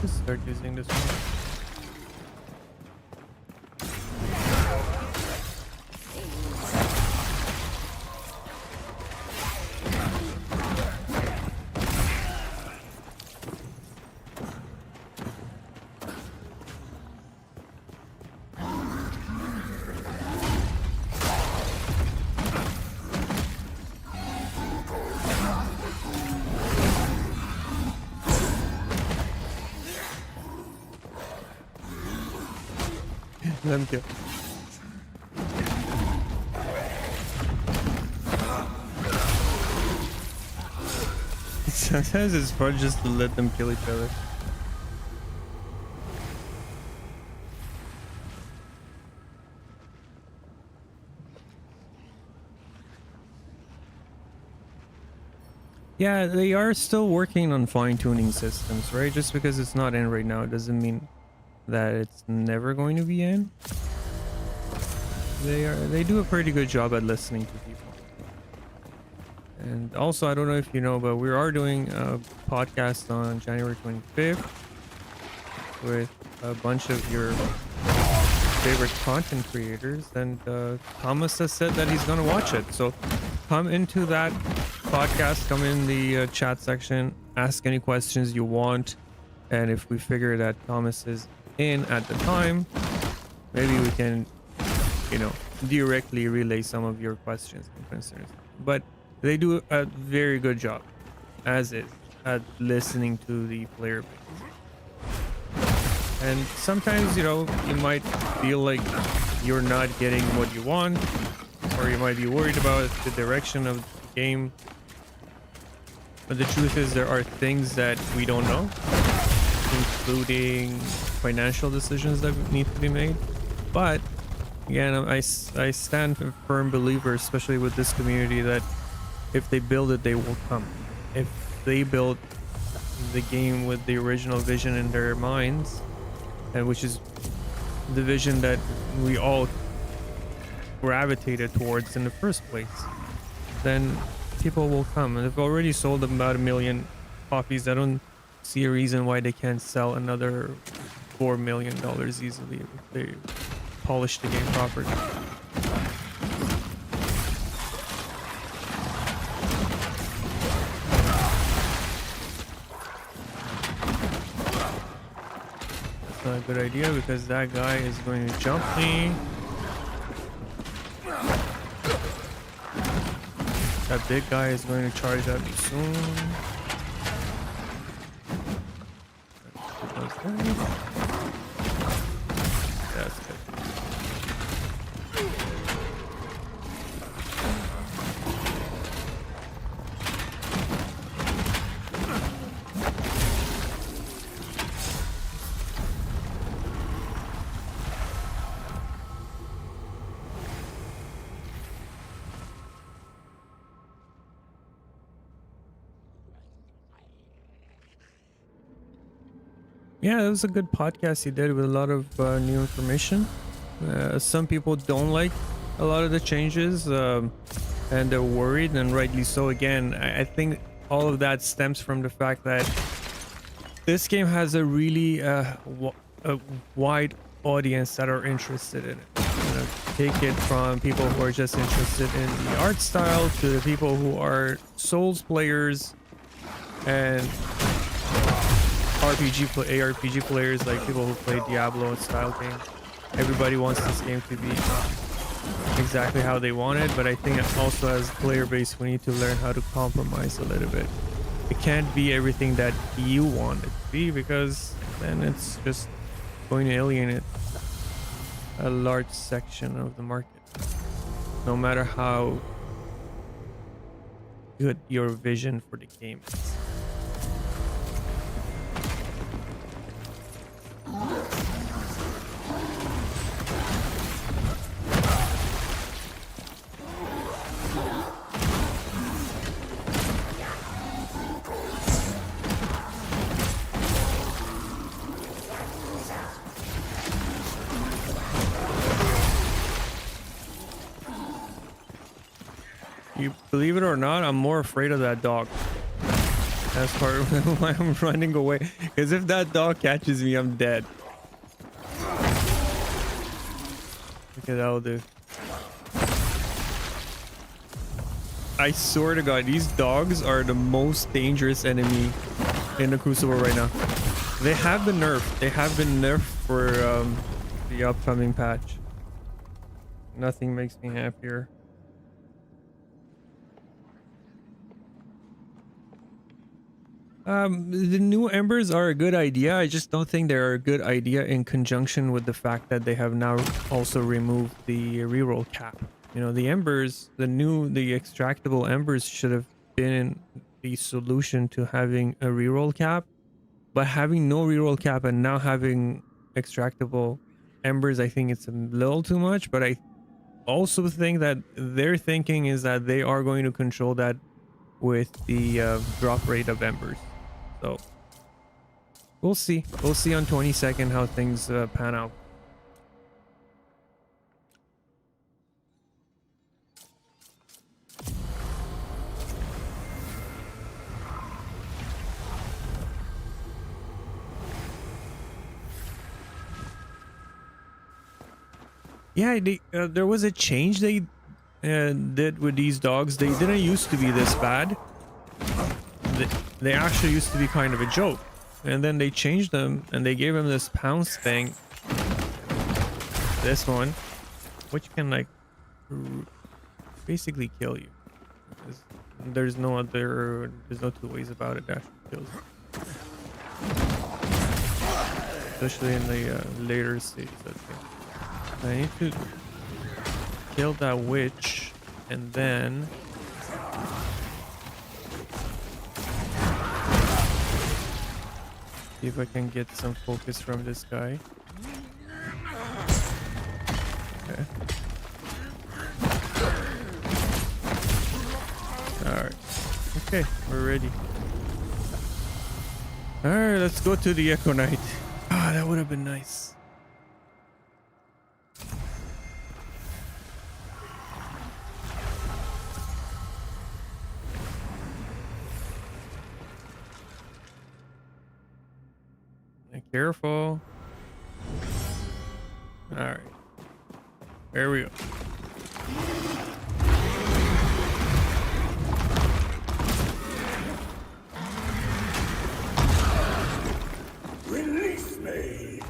Start using this one. Thank you. Sometimes it's fun just to let them kill each other. Yeah, they are still working on fine-tuning systems, right? Just because it's not in right now, it doesn't mean that it's never going to be in. They do a pretty good job at listening to people. And also, I don't know if you know, but we are doing a podcast on January 25th with a bunch of your favorite content creators, and Thomas has said that he's gonna watch it. So come into that podcast, come in the chat section, ask any questions you want, and if we figure that Thomas is in at the time, maybe we can, you know, directly relay some of your questions and concerns. But they do a very good job, as is, at listening to the player base. And sometimes, you know, you might feel like you're not getting what you want, or you might be worried about the direction of the game. But the truth is, there are things that we don't know, including financial decisions that need to be made. But again, I stand a firm believer, especially with this community, that if they build it, they will come. If they build the game with the original vision in their minds, and which is the vision that we all gravitated towards in the first place, then people will come. And they've already sold about 1 million copies. I don't see a reason why they can't sell another $4 million easily if they polish the game properly. That's not a good idea because that guy is going to jump me. That big guy is going to charge at me soon. That's good. Yeah, it was a good podcast he did with a lot of new information. Some people don't like a lot of the changes, and they're worried, and rightly so. Again, I think all of that stems from the fact that this game has a really a wide audience that are interested in it. You know, take it from people who are just interested in the art style to the people who are Souls players and ARPG players, like people who play Diablo and style games. Everybody wants this game to be exactly how they want it, but I think also as player base we need to learn how to compromise a little bit. It can't be everything that you want it to be, because then it's just going to alienate a large section of the market, no matter how good your vision for the game is. You believe it or not, I'm more afraid of that dog. That's part of why I'm running away. Because if that dog catches me, I'm dead. Look at that'll do. I swear to God, these dogs are the most dangerous enemy in the Crucible right now. They have been nerfed. They have been nerfed for the upcoming patch. Nothing makes me happier. The new embers are a good idea. I just don't think they're a good idea in conjunction with the fact that they have now also removed the reroll cap. You know, the embers, the extractable embers should have been the solution to having a reroll cap, but having no reroll cap and now having extractable embers, I think it's a little too much. But I also think that their thinking is that they are going to control that with the drop rate of embers. So we'll see. We'll see on 22nd how things pan out. Yeah, there was a change they did with these dogs. They didn't used to be this bad. They actually used to be kind of a joke, and then they changed them and they gave them this pounce thing, this one, which can like basically kill you. There's no two ways about it. That actually kills you, especially in the later stages. I need to kill that witch and then see if I can get some focus from this guy. Okay. Alright. Okay, we're ready. Alright, let's go to the Echo Knight. Ah, that would have been nice. Careful. All right. There we go. Release me.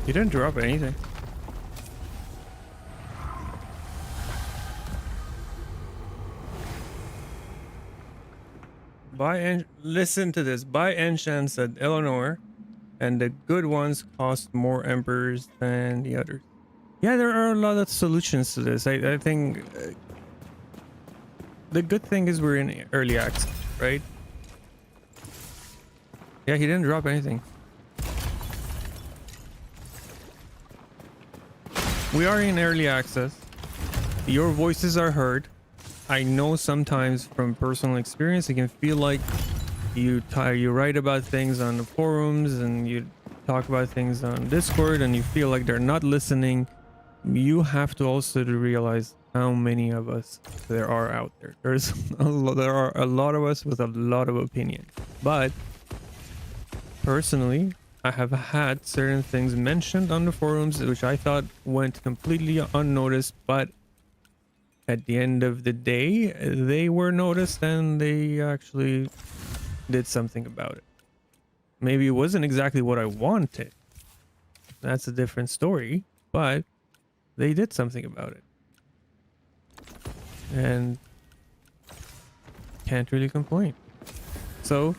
He didn't drop anything. Listen to this. Buy enchants at Eleanor, and the good ones cost more embers than the others. Yeah, there are a lot of solutions to this. I think the good thing is we're in early access, right? Yeah, he didn't drop anything. We are in early access. Your voices are heard. I know sometimes from personal experience, it can feel like you write about things on the forums and you talk about things on Discord and you feel like they're not listening. You have to also realize how many of us there are out there. There are a lot of us with a lot of opinion. But personally, I have had certain things mentioned on the forums which I thought went completely unnoticed, but at the end of the day, they were noticed and they actually did something about it. Maybe it wasn't exactly what I wanted. That's a different story, but they did something about it. And can't really complain. So,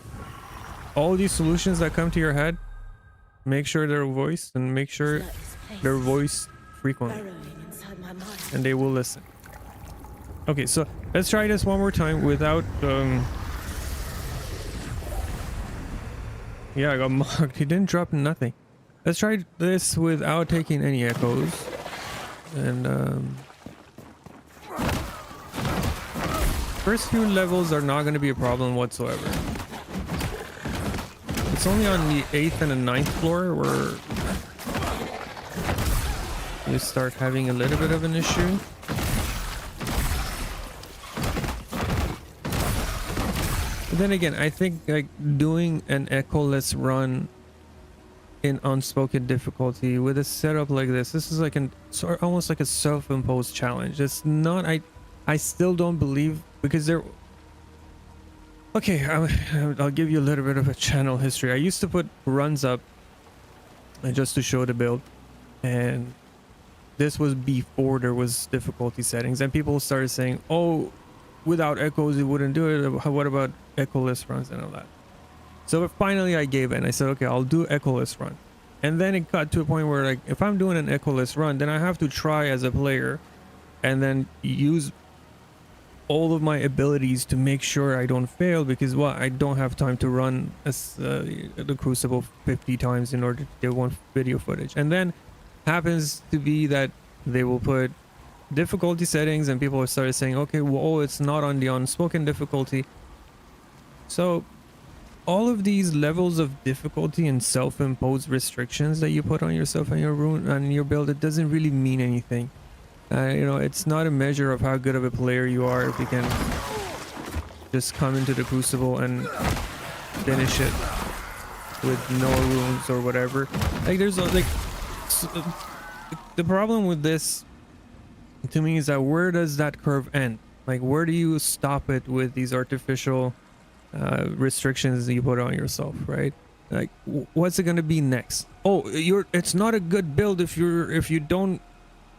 all these solutions that come to your head, make sure they're voiced and make sure they're voiced frequently. Burrowing inside my mind. And they will listen. Okay, so let's try this one more time without yeah, I got mocked. He didn't drop nothing. Let's try this without taking any echoes. And first few levels are not going to be a problem whatsoever. It's only on the 8th and the 9th floor where you start having a little bit of an issue. But then again, I think like doing an echoless run in unspoken difficulty with a setup like this is like almost like a self-imposed challenge. It's not. I still don't believe, because there. Okay, I'll give you a little bit of a channel history. I used to put runs up just to show the build, and this was before there was difficulty settings, and people started saying, "Oh, without echoes, it wouldn't do it. What about echoless runs and all that?" So finally, I gave in. I said, "Okay, I'll do echoless run," and then it got to a point where, like, if I'm doing an echoless run, then I have to try as a player, and then use all of my abilities to make sure I don't fail, because I don't have time to run the Crucible 50 times in order to get one video footage. And then happens to be that they will put difficulty settings and people started saying, okay, well, it's not on the unspoken difficulty. So all of these levels of difficulty and self-imposed restrictions that you put on yourself and your build, it doesn't really mean anything. You know, it's not a measure of how good of a player you are if you can just come into the Crucible and finish it with no runes or whatever. Like, there's like the problem with this to me is that where does that curve end? Like, where do you stop it with these artificial restrictions that you put on yourself, right? Like, what's it gonna be next? Oh, it's not a good build if you don't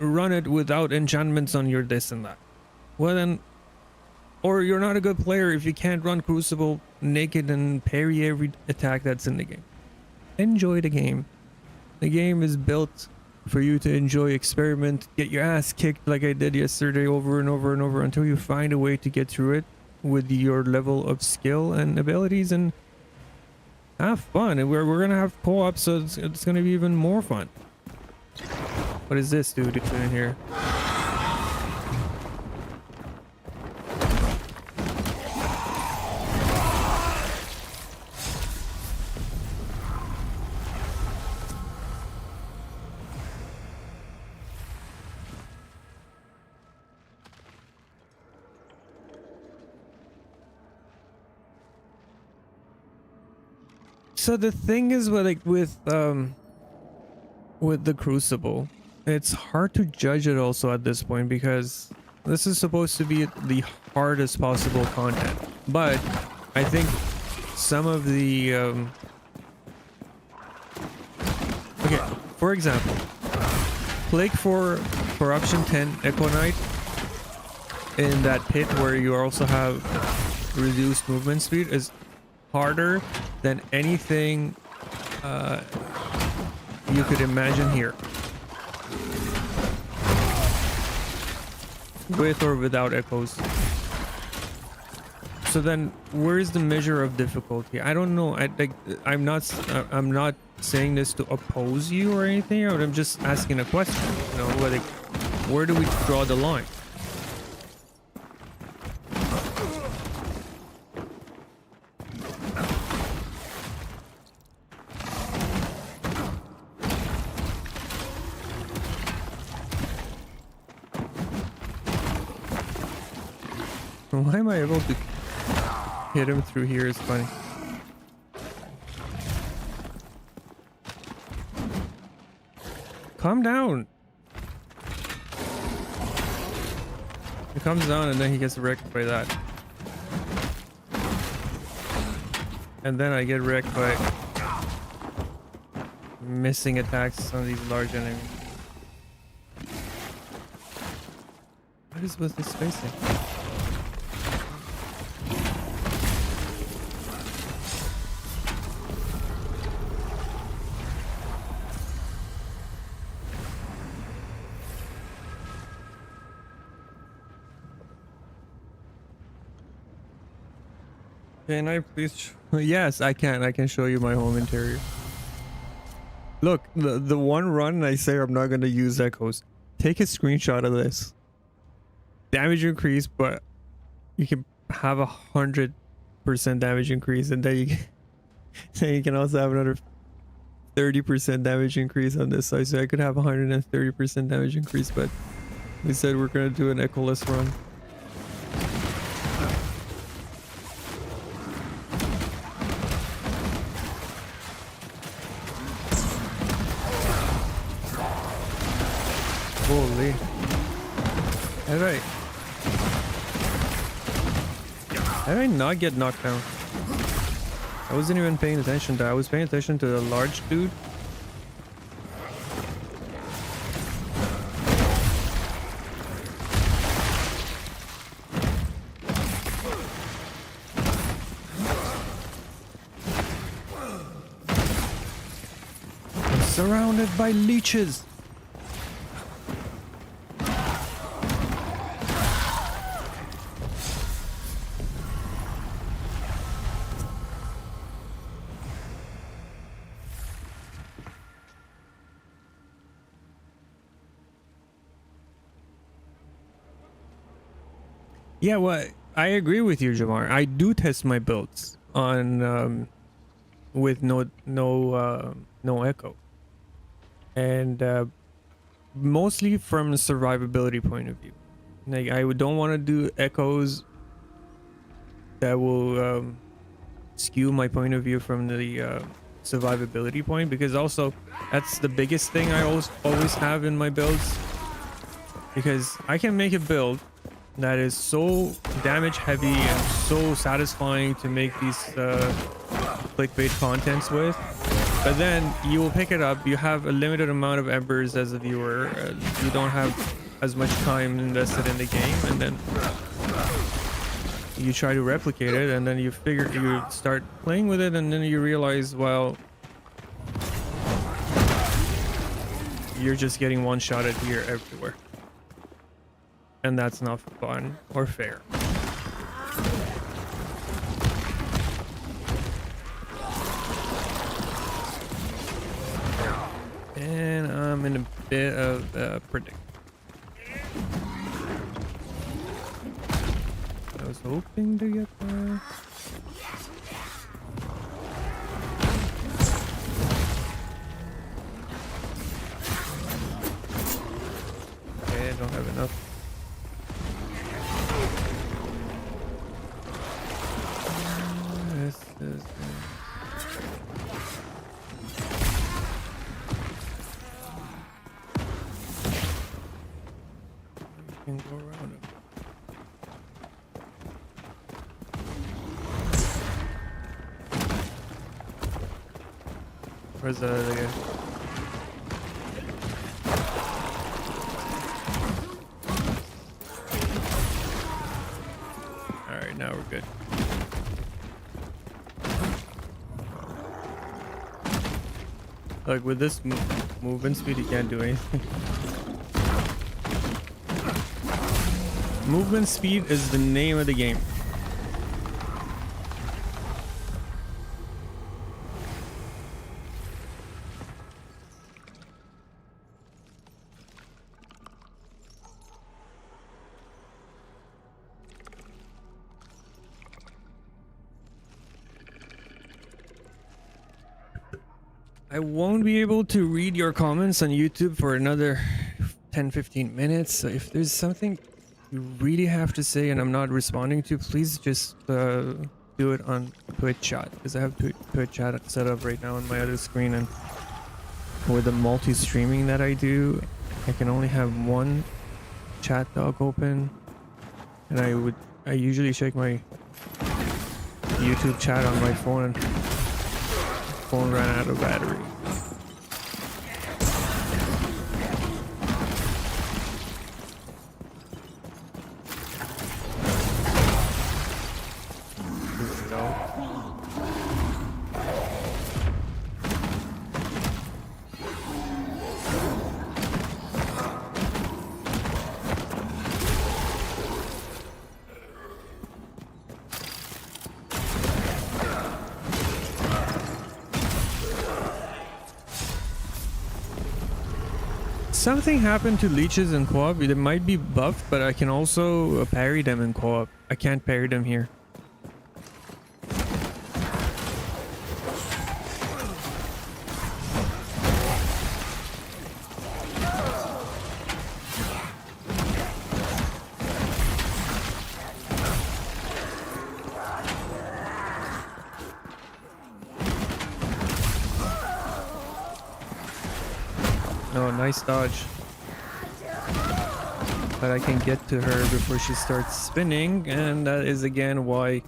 run it without enchantments on your this and that. Well then, or you're not a good player if you can't run Crucible naked and parry every attack that's in the game. Enjoy the game. The game is built for you to enjoy, experiment, get your ass kicked like I did yesterday over and over and over until you find a way to get through it with your level of skill and abilities, and have fun. And we're gonna have co-op, so it's gonna be even more fun. What is this dude doing here? So the thing is with the Crucible, it's hard to judge it also at this point, because this is supposed to be the hardest possible content. But I think some of the for example, Plague for Corruption 10 Echo Knight in that pit where you also have reduced movement speed is harder than anything you could imagine here, with or without echoes. So then where's the measure of difficulty? I don't know. I'm not saying this to oppose you or anything, but I'm just asking a question, you know, where do we draw the line? Why am I able to hit him through here? Is funny. Calm down. He comes down and then he gets wrecked by that. And then I get wrecked by missing attacks on these large enemies. What is with this spacing? Can I please? Yes, I can. I can show you my home interior. Look, the one run I say I'm not going to use echoes. Take a screenshot of this. Damage increase, but you can have 100% damage increase, and then you can also have another 30% damage increase on this side. So I could have 130% damage increase, but we said we're going to do an echoless run. Holy. Alright. How did I not get knocked down? I wasn't even paying attention to that. I was paying attention to the large dude. I'm surrounded by leeches. Yeah, well, I agree with you, Jamar. I do test my builds on with no echo, and mostly from a survivability point of view. Like, I don't want to do echoes that will skew my point of view from the survivability point, because also that's the biggest thing I always have in my builds, because I can make a build that is so damage heavy and so satisfying to make these clickbait contents with, but then you will pick it up, you have a limited amount of embers as a viewer, you don't have as much time invested in the game, and then you try to replicate it, and then you start playing with it, and then you realize, well, you're just getting one-shotted here everywhere. And that's not fun or fair. And I'm in a bit of a predicament. I was hoping to get there. Okay, I don't have enough. Can go around it. Where's the other guy? Like with this movement speed, you can't do anything. Movement speed is the name of the game. I won't be able to read your comments on YouTube for another 10-15 minutes. So if there's something you really have to say and I'm not responding to, please just do it on Twitch chat, because I have Twitch chat set up right now on my other screen, and with the multi-streaming that I do, I can only have one chat dock open, and I usually check my YouTube chat on my phone, and phone ran out of battery. Something happened to leeches in co-op. They might be buffed, but I can also parry them in co-op. I can't parry them here. Oh, nice dodge. But I can get to her before she starts spinning, and that is again why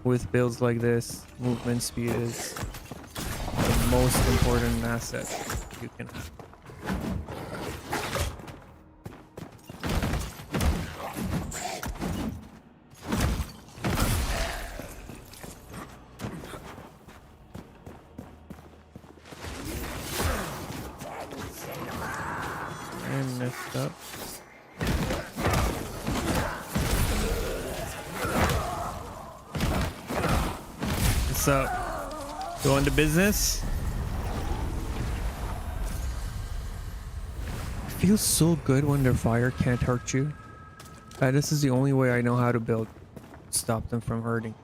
with builds like this, movement speed is the most important asset you can have. I messed up. What's up? Going to business? It feels so good when their fire can't hurt you. This is the only way I know how to build. Stop them from hurting.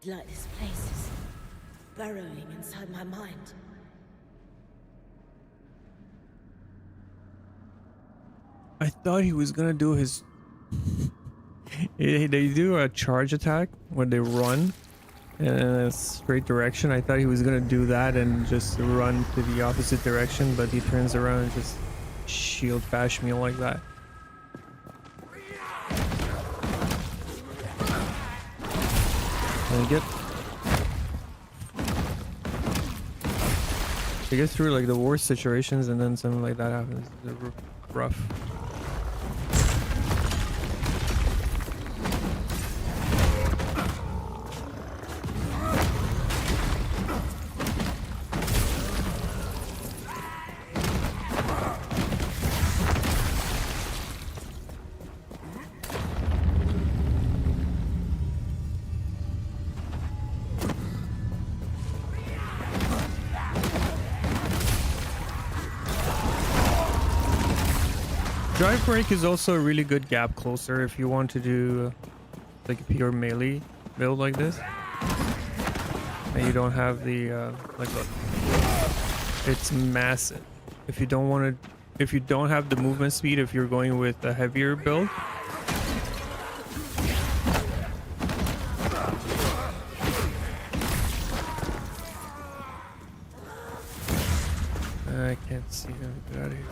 Like this place is burrowing inside my mind. I thought he was gonna do his... They do a charge attack when they run in a straight direction. I thought he was gonna do that and just run to the opposite direction, but he turns around and just shield bash me like that. And get through like the worst situations, and then something like that happens. It's rough. Drive break is also a really good gap closer if you want to do like a pure melee build like this. and you don't have the like look, it's massive. If you don't want to, if you don't have the movement speed, if you're going with a heavier build, I can't see him. Get out of here.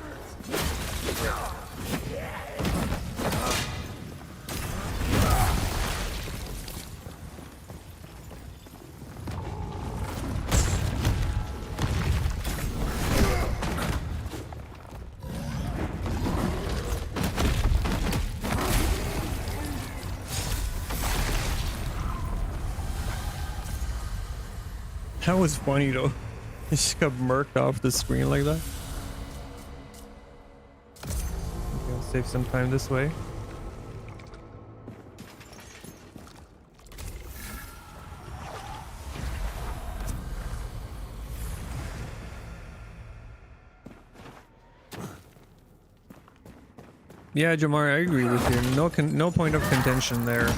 That was funny though. He just got murked off the screen like that. Okay, I'll save some time this way. Yeah, Jamar, I agree with you. No point of contention there.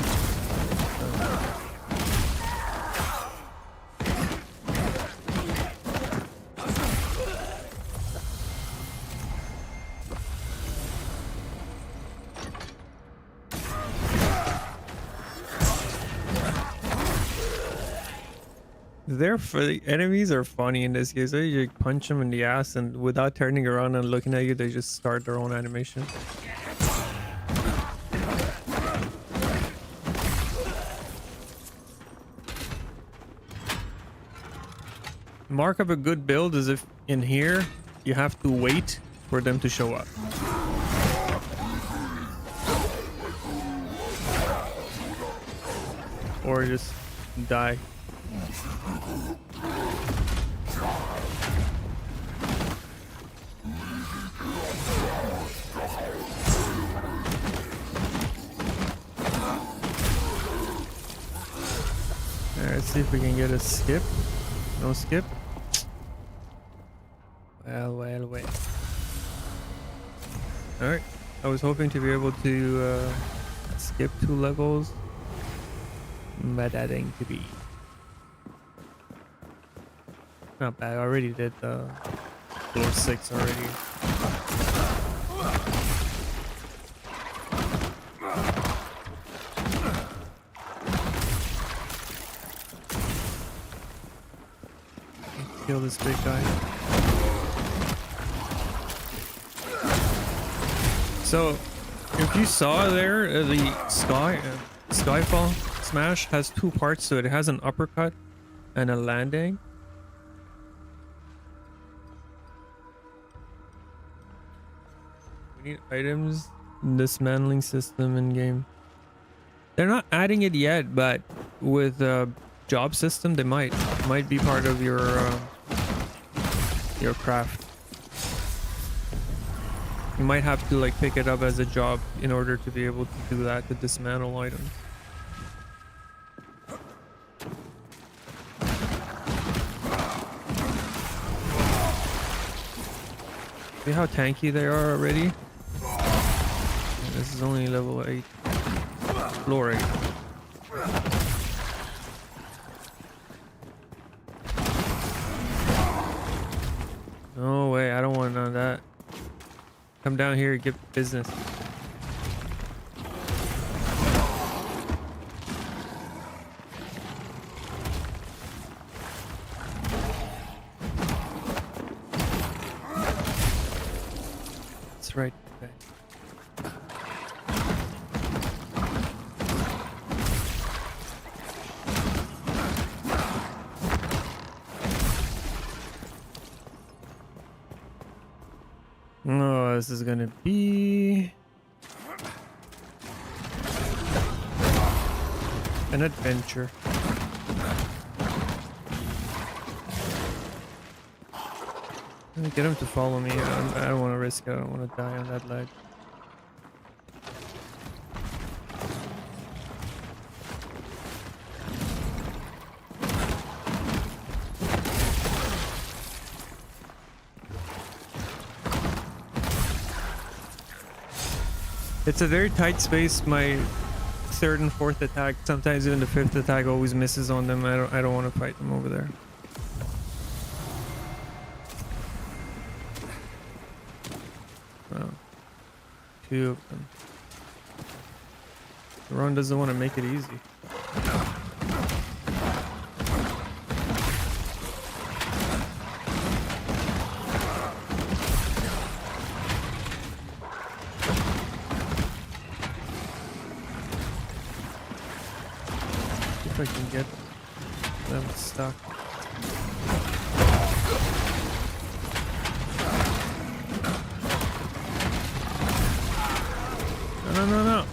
The enemies are funny in this case. You punch them in the ass, and without turning around and looking at you, they just start their own animation. Mark of a good build is if in here you have to wait for them to show up. Or just die. Let's see if we can get a skip. No skip. Well. Alright. I was hoping to be able to skip 2 levels, but that ain't to be. Not bad. I already did floor 6 already. Kill this big guy. So, if you saw there, the Skyfall Smash has 2 parts to it. It has an uppercut and a landing. We need items, dismantling system in game. They're not adding it yet, but with job system, they might be part of your craft. You might have to like pick it up as a job in order to be able to do that, to dismantle items. See how tanky they are already? And this is only level 8. Floor 8. No way, I don't want none of that. Come down here and get business. That's right. Okay. Oh, this is gonna be an adventure. Let me get him to follow me. I don't want to risk it. I don't want to die on that ledge. It's a very tight space. My third and fourth attack. Sometimes even the fifth attack always misses on them. I don't want to fight them over there. Oh, two of them. Ron doesn't want to make it easy. If I can get them stuck. No, no, no.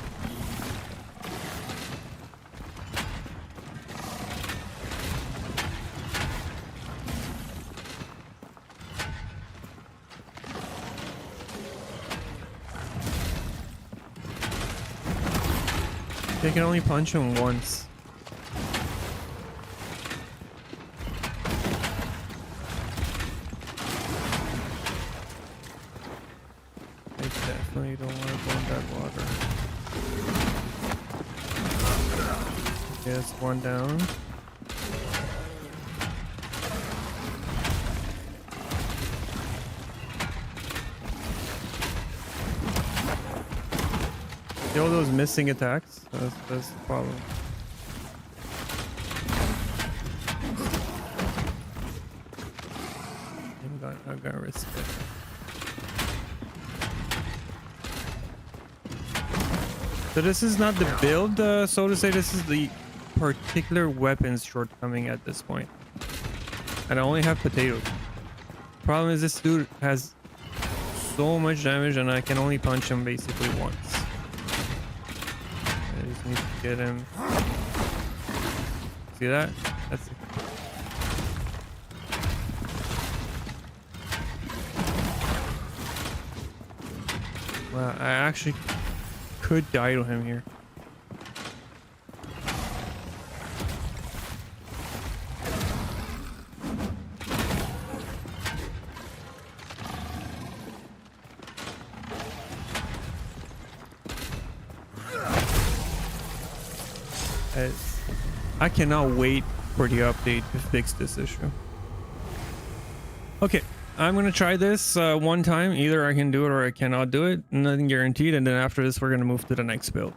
They can only punch him once. I definitely don't want to go in that water. Yes, one down. See all those missing attacks? That's the problem. I'm gonna risk it. So this is not the build, so to say. This is the particular weapons shortcoming at this point. And I only have potatoes. Problem is this dude has so much damage and I can only punch him basically once. I just need to get him. See that? That's it. Wow, I actually could die to him here. I cannot wait for the update to fix this issue. Okay, I'm gonna try this one time. Either I can do it or I cannot do it. Nothing guaranteed. And then after this, we're gonna move to the next build.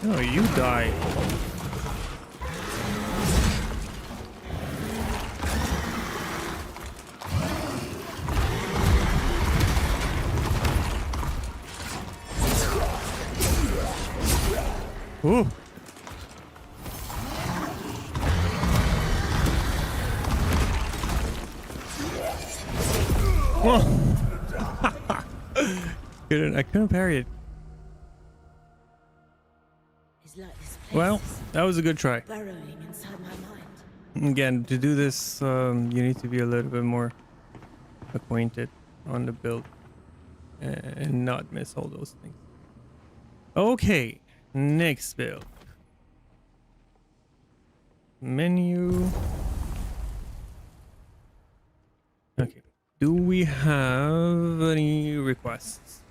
No, you die. Ooh. Whoa. I couldn't parry it. Like this place Well, that was a good try. burrowing inside my mind. Again, to do this, you need to be a little bit more acquainted on the build and not miss all those things. Okay, next build. Menu. Okay, do we have any requests?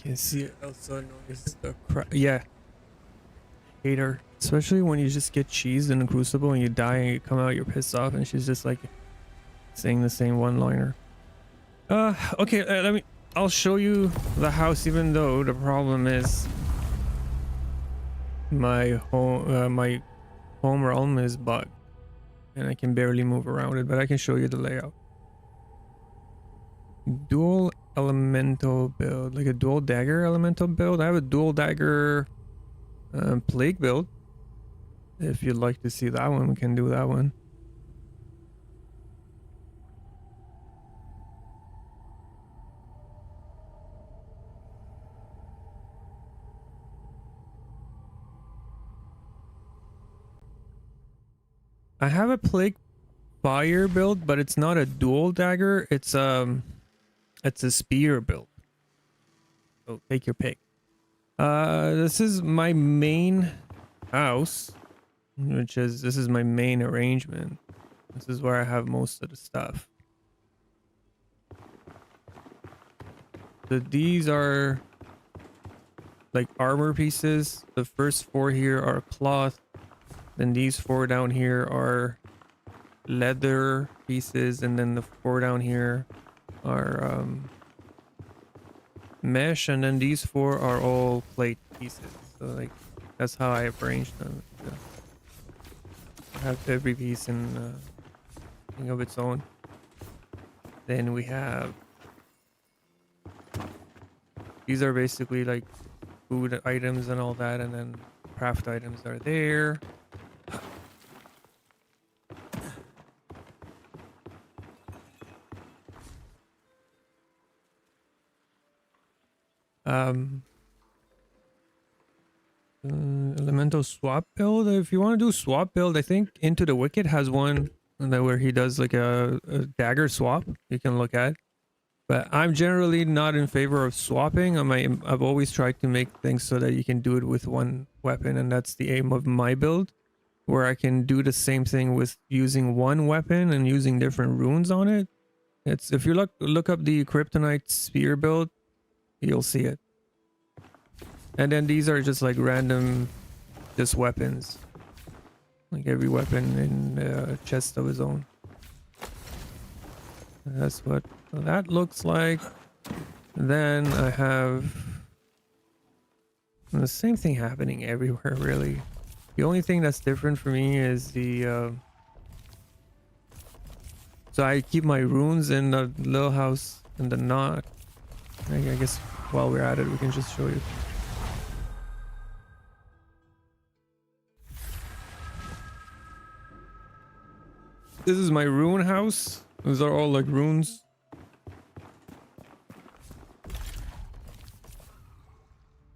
Can see it also notice the yeah, hater. Especially when you just get cheesed in a Crucible and you die and you come out, you're pissed off, and she's just like saying the same one-liner. Okay, I'll show you the house, even though the problem is my home realm is bugged and I can barely move around it, but I can show you the layout. Dual elemental build, like a dual dagger elemental build. I have a dual dagger plague build. If you'd like to see that one, we can do that one. I have a plague fire build, but it's not a dual dagger. It's a spear build. So take your pick. This is my main house, this is my main arrangement. This is where I have most of the stuff. So these are like armor pieces. The first 4 here are cloth. Then these 4 down here are leather pieces, and then the 4 down here are mesh, and then these 4 are all plate pieces. So like that's how I arranged them. Yeah. I have every piece in thing of its own. Then we have these are basically like food items and all that, and then craft items are there. Elemental swap build. If you want to do swap build, I think Into the Wicked has one that where he does like a dagger swap you can look at. But I'm generally not in favor of swapping. I've always tried to make things so that you can do it with one weapon, and that's the aim of my build, where I can do the same thing with using one weapon and using different runes on it. It's if you look up the Kryptonite spear build, you'll see it. And then these are just like random just weapons, like every weapon in a chest of its own. That's what that looks like. Then I have the same thing happening everywhere, really. The only thing that's different for me is the so I keep my runes in the little house and the knot. I guess while we're at it, we can just show you. This is my rune house. Those are all like runes.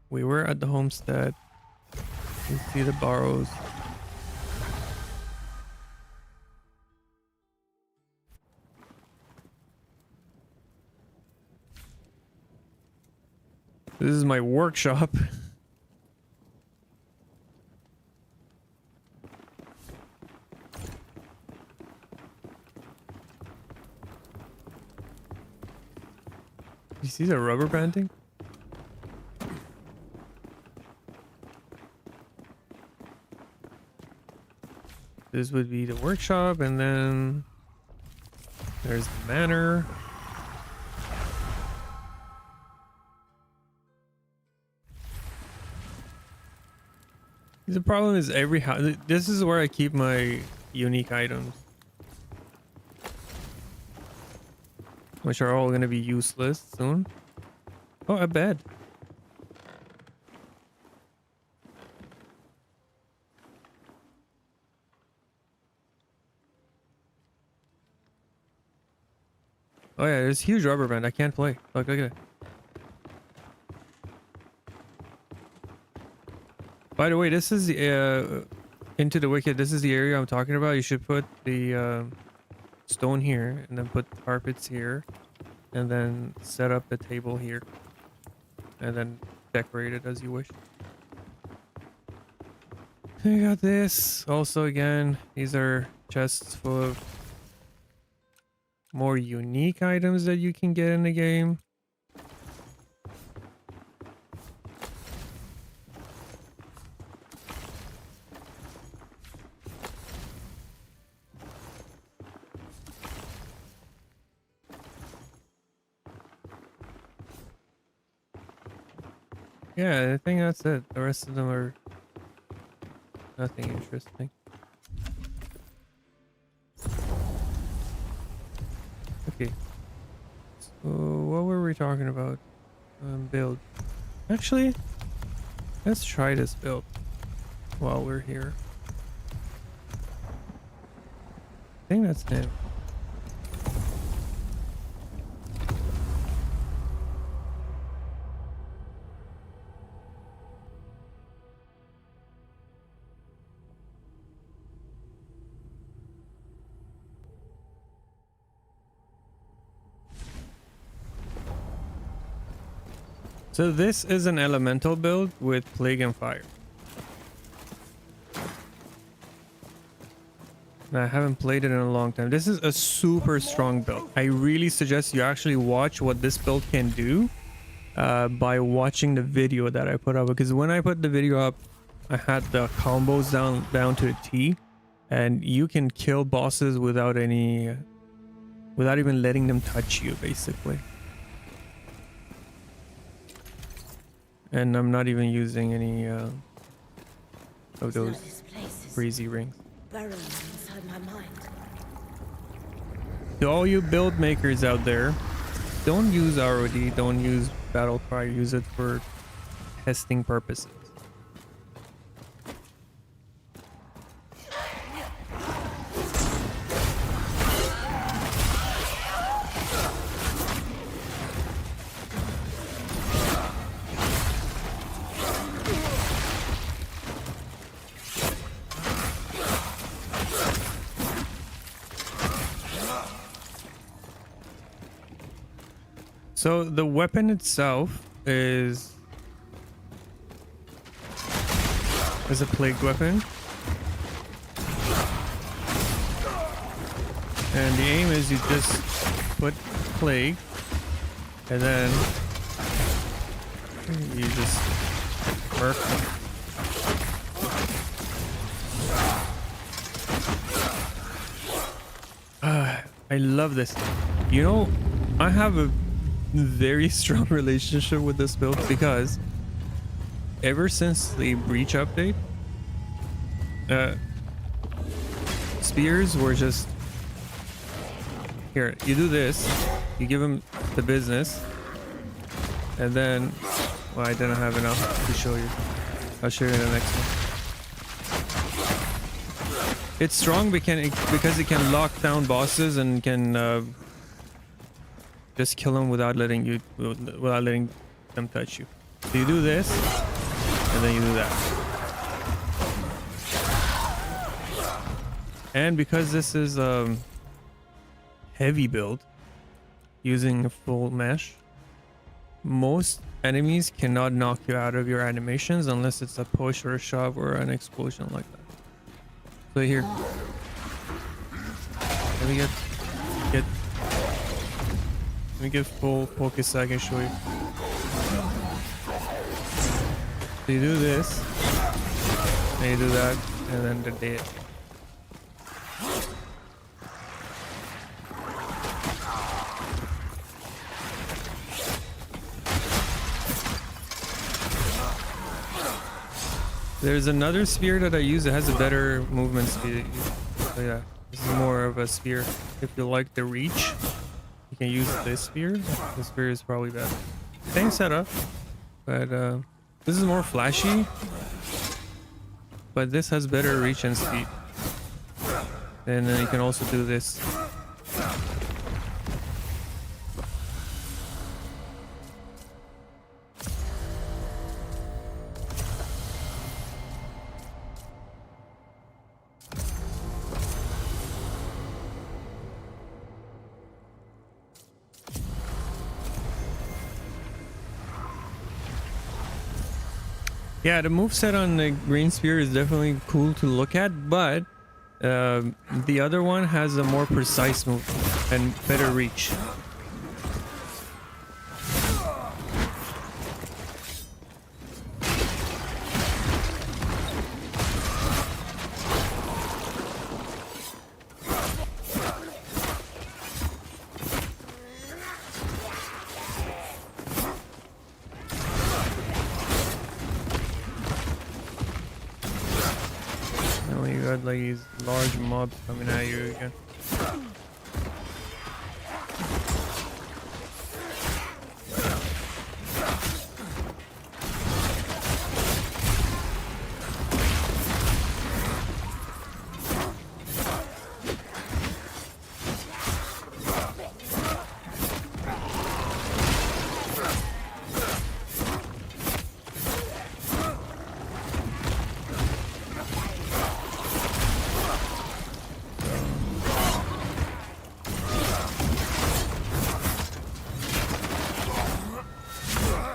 We were at the homestead. You see the barrows. This is my workshop. You see the rubber banding? This would be the workshop, and then there's the manor. The problem is every house. This is where I keep my unique items, which are all going to be useless soon. Oh, a bed. Oh yeah, there's huge rubber band. I can't play. Look at it. By the way, this is the Into the Wicked. This is the area I'm talking about. You should put the stone here, and then put carpets here, and then set up a table here, and then decorate it as you wish. You got this. Also, again, these are chests full of more unique items that you can get in the game. Yeah, I think that's it. The rest of them are nothing interesting. Okay. So what were we talking about? Build. Actually, let's try this build while we're here. I think that's him. So this is an elemental build with plague and fire. I haven't played it in a long time. This is a super strong build. I really suggest you actually watch what this build can do by watching the video that I put up, because when I put the video up, I had the combos down to a T, and you can kill bosses without even letting them touch you, basically. And I'm not even using any of those This place is crazy rings. burrowing inside my mind. To all you build makers out there, don't use ROD, don't use Battle Cry, use it for testing purposes. So the weapon itself is a plague weapon, and the aim is you just put plague, and then you just work. I love this. You know, I have a very strong relationship with this build because ever since the breach update, spears were just here. You do this, you give him the business, and then, well, I didn't have enough to show you. I'll show you in the next one. It's strong because it can lock down bosses and can just kill them without letting them touch you. So you do this, and then you do that. And because this is heavy build using a full mesh, most enemies cannot knock you out of your animations unless it's a push or a shove or an explosion like that. So here, let me get full focus so I can show you. So you do this, and you do that, and then they're dead. There's another spear that I use that has a better movement speed. So yeah, this is more of a spear. If you like the reach, you can use this spear. This spear is probably better. Same setup, but this is more flashy. But this has better reach and speed. And then you can also do this. Yeah, the moveset on the green spear is definitely cool to look at, but the other one has a more precise move and better reach. got like these large mobs coming at you again.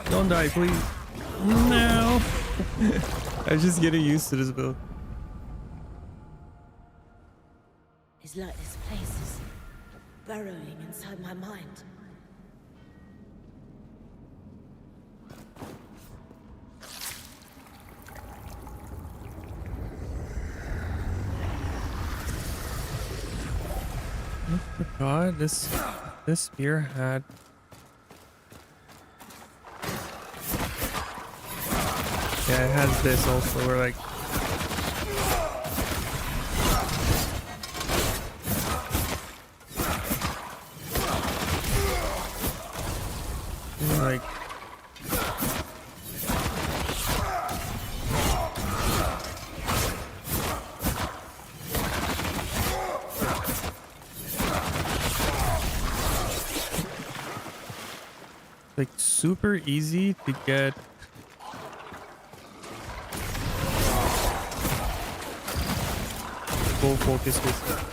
Don't die, please. No. I'm just getting used to this build. It's like this place is burrowing inside my mind. I forgot this spear had. Yeah, it has this also. We're like. Like. Like super easy to get. Full focus with it.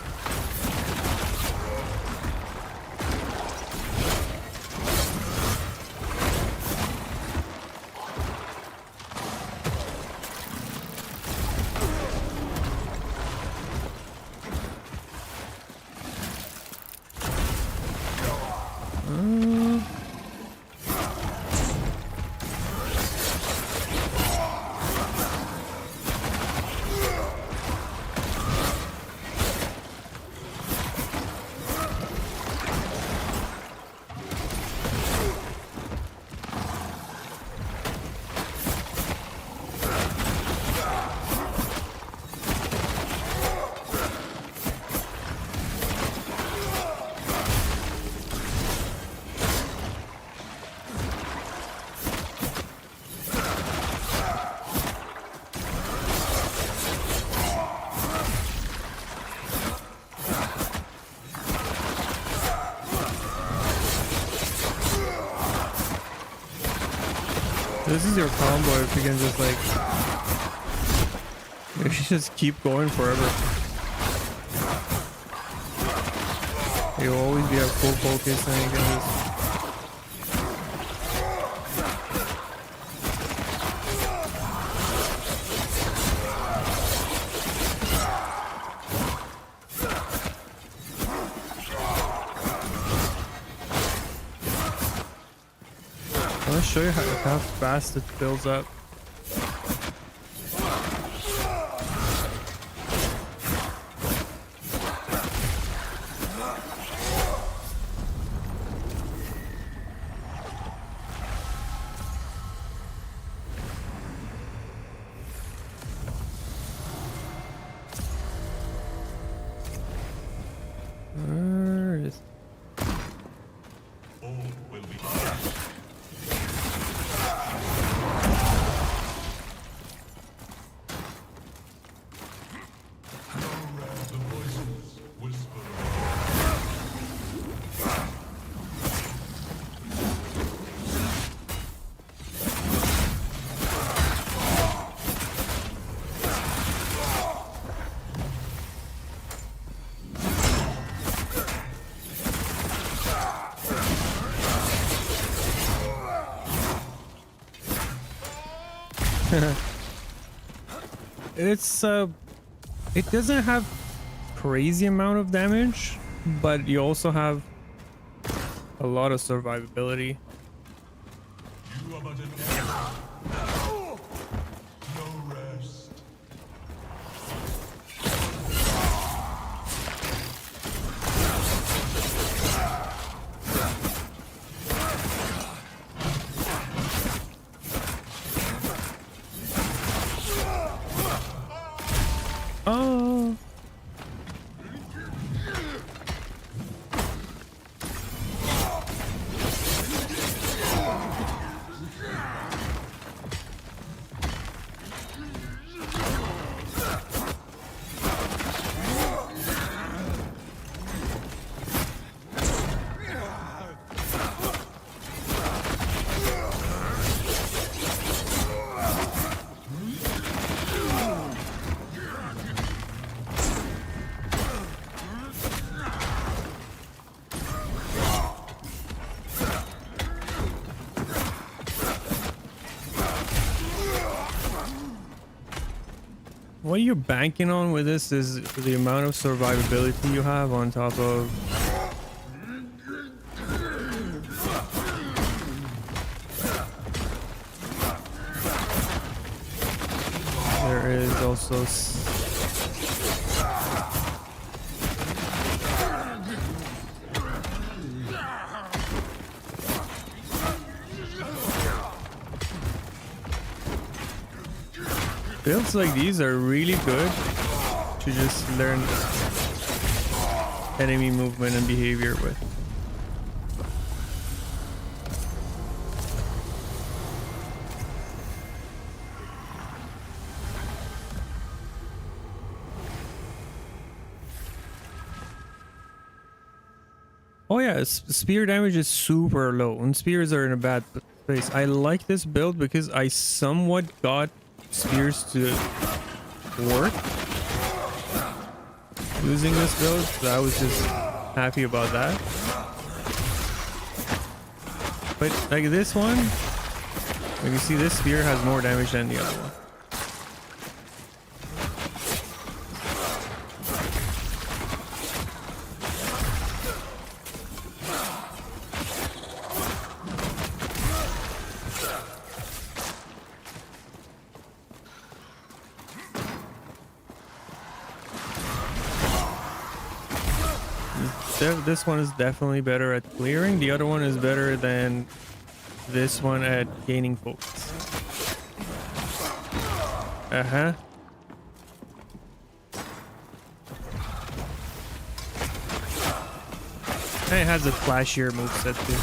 This is your combo if you can just like you just keep going forever. You'll always be at full focus and you can just I'll show you how fast it builds up. Where is All will be the voices whisper. it's it doesn't have crazy amount of damage, but you also have a lot of survivability. You are but an enemy. No rest. Oh. What you're banking on with this is the amount of survivability you have on top of there is also builds like these are really good to just learn enemy movement and behavior with. Oh yeah, spear damage is super low and spears are in a bad place. I like this build because I somewhat got spears to work using this build, so I was just happy about that. But like this one, like you see, this spear has more damage than the other one. This one is definitely better at clearing. The other one is better than this one at gaining focus. Uh-huh. And it has a flashier moveset too.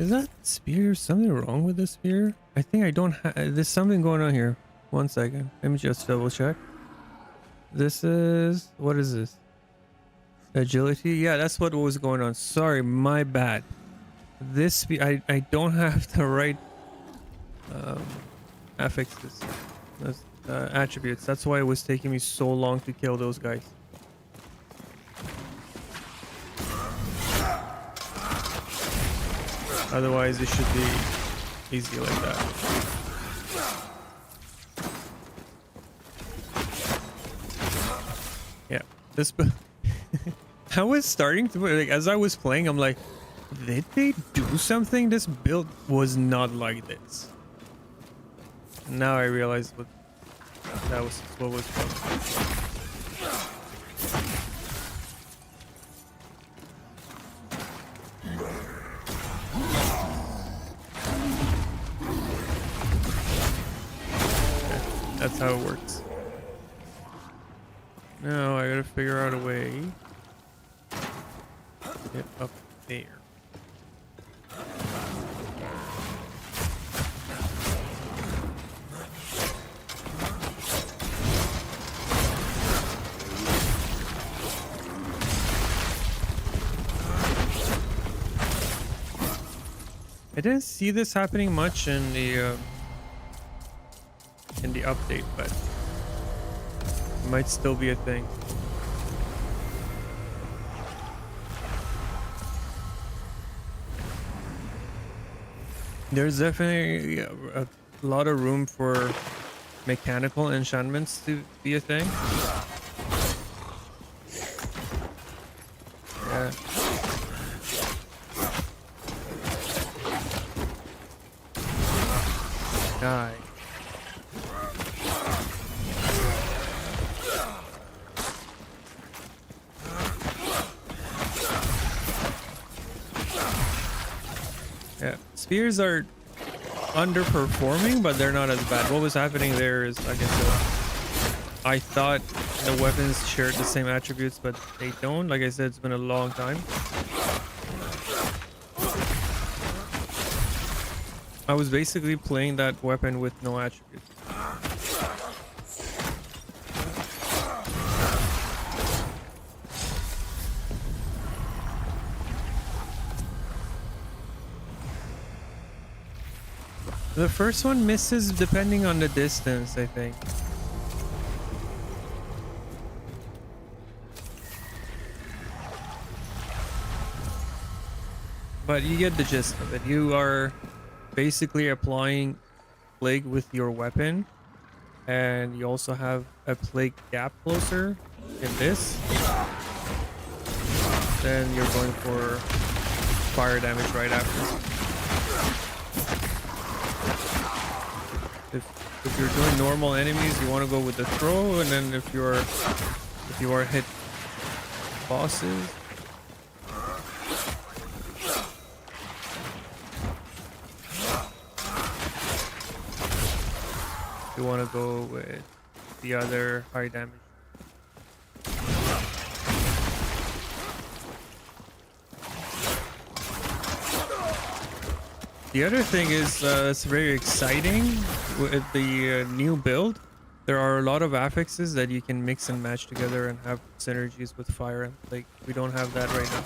Is that spear something wrong with this spear? I think I don't have. There's something going on here. 1 second. Let me just double check. This is... What is this? Agility? Yeah, that's what was going on. Sorry, my bad. This... I don't have the right... affixes. Attributes. That's why it was taking me so long to kill those guys. Otherwise, it should be easy like that. Yeah, this I was starting to like as I was playing, I'm like, did they do something? This build was not like this. Now I realize what was That's how it works. Now I gotta figure out a way to get up there. I didn't see this happening much in the update, but it might still be a thing. There's definitely a lot of room for mechanical enchantments to be a thing. Yeah. Die. Yeah, spears are underperforming, but they're not as bad. What was happening there is, like I said, I thought the weapons shared the same attributes, but they don't. Like I said, it's been a long time. I was basically playing that weapon with no attributes. The first one misses depending on the distance, I think. But you get the gist of it. You are basically applying plague with your weapon, and you also have a plague gap closer in this. Then you're going for fire damage right after. If you're doing normal enemies, you want to go with the throw, and then if you are hit bosses, you want to go with the other high damage. The other thing is it's very exciting with the new build. There are a lot of affixes that you can mix and match together and have synergies with fire and plague. We don't have that right now.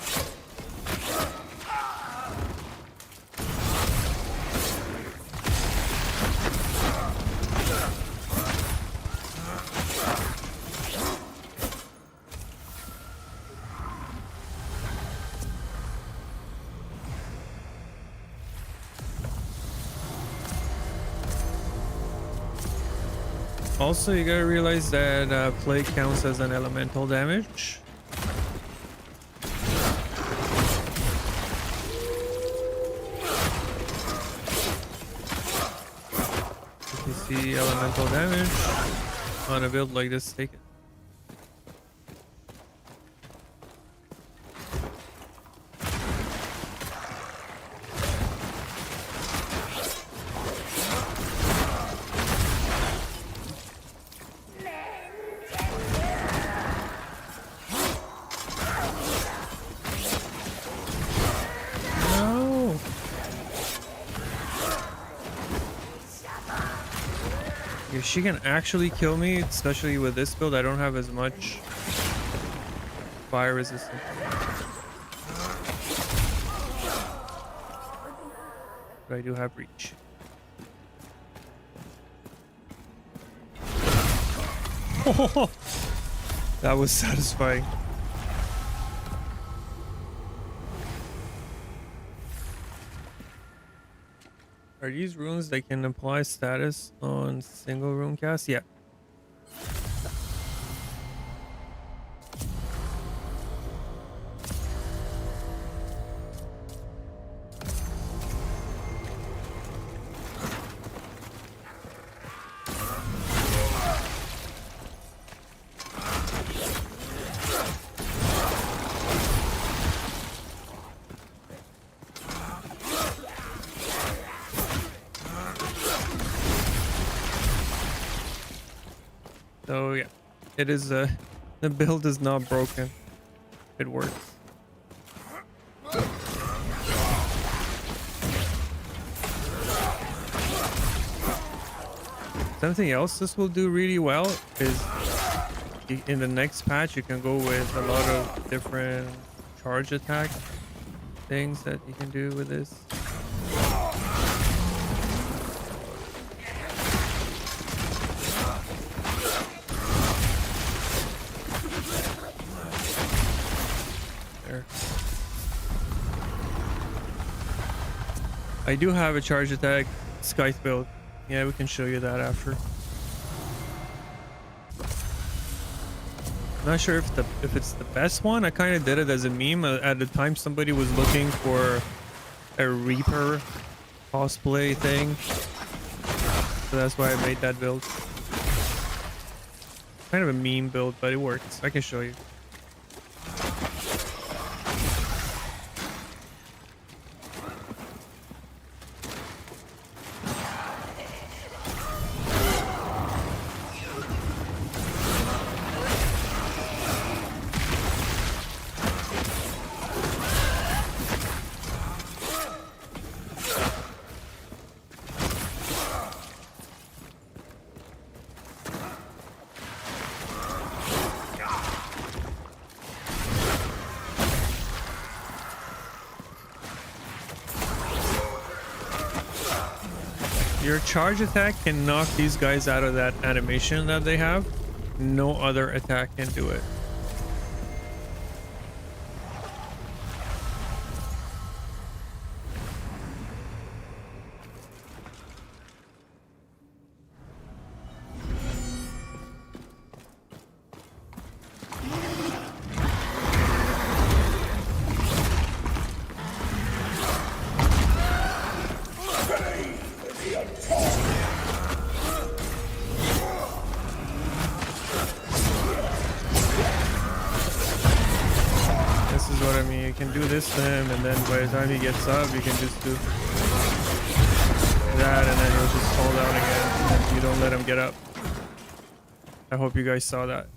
Also, you gotta realize that plague counts as an elemental damage. If you see elemental damage on a build like this, take it. If she can actually kill me, especially with this build, I don't have as much fire resistance. But I do have reach. That was satisfying. Are these runes that can apply status on single rune cast? Yeah. So yeah, it is the build is not broken. It works. Something else this will do really well is in the next patch you can go with a lot of different charge attack things that you can do with this. I do have a charge attack Scythe build. Yeah, we can show you that after. I'm not sure if it's the best one. I kind of did it as a meme. At the time, somebody was looking for a Reaper cosplay thing, so that's why I made that build. Kind of a meme build, but it works. I can show you. Your charge attack can knock these guys out of that animation that they have. No other attack can do it. This is what I mean. You can do this to him, and then by the time he gets up, you can just do that, and then he'll just fall down again if you don't let him get up. I hope you guys saw that.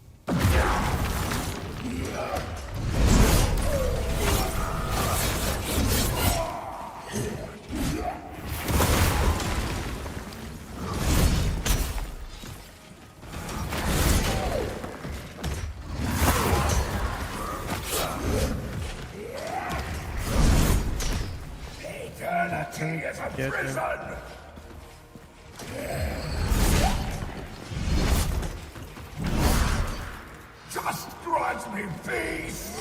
Eternity is a Get him. prison! Just grant me peace!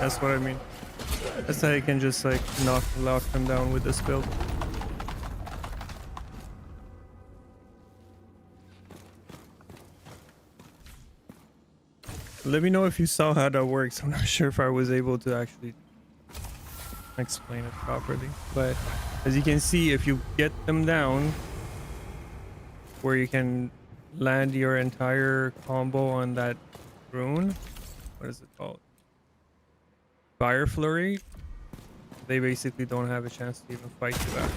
That's what I mean. That's how you can just like lock them down with this build. Let me know if you saw how that works. I'm not sure if I was able to actually explain it properly, but as you can see, if you get them down where you can land your entire combo on that rune, what is it called? Fire Flurry, they basically don't have a chance to even fight you back.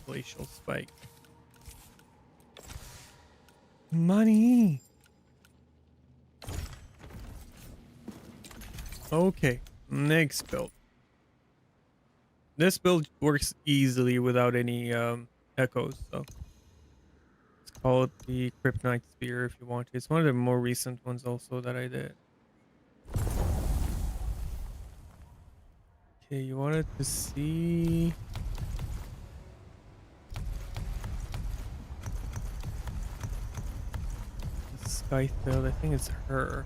Glacial Spike. Money! Okay, next build. This build works easily without any echoes, so it's called the Kryptonite Spear if you want to. It's one of the more recent ones also that I did. Okay, you wanted to see the Scythe build. I think it's her.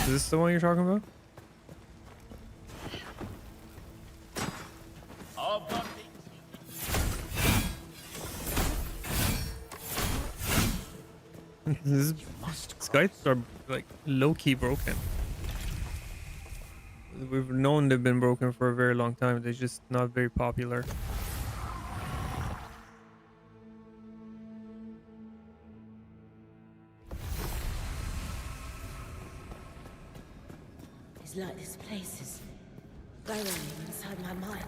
Is this the one you're talking about? These Scythes are like low-key broken. We've known they've been broken for a very long time. They're just not very popular. It's like this place is burrowing inside my mind.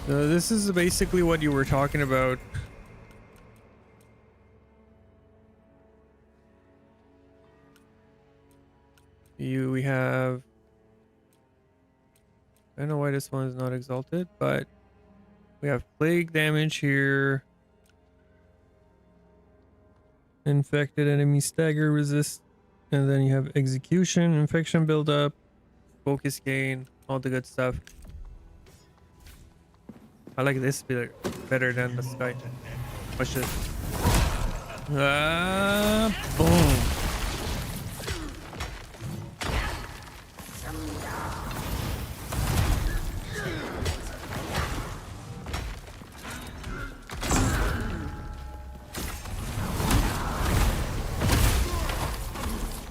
This is basically what you were talking about. We have, I don't know why this one is not exalted, but we have plague damage here. Infected enemy stagger resist, and then you have execution, infection buildup, focus gain, all the good stuff. I like this better than the Sky. Watch this. Boom.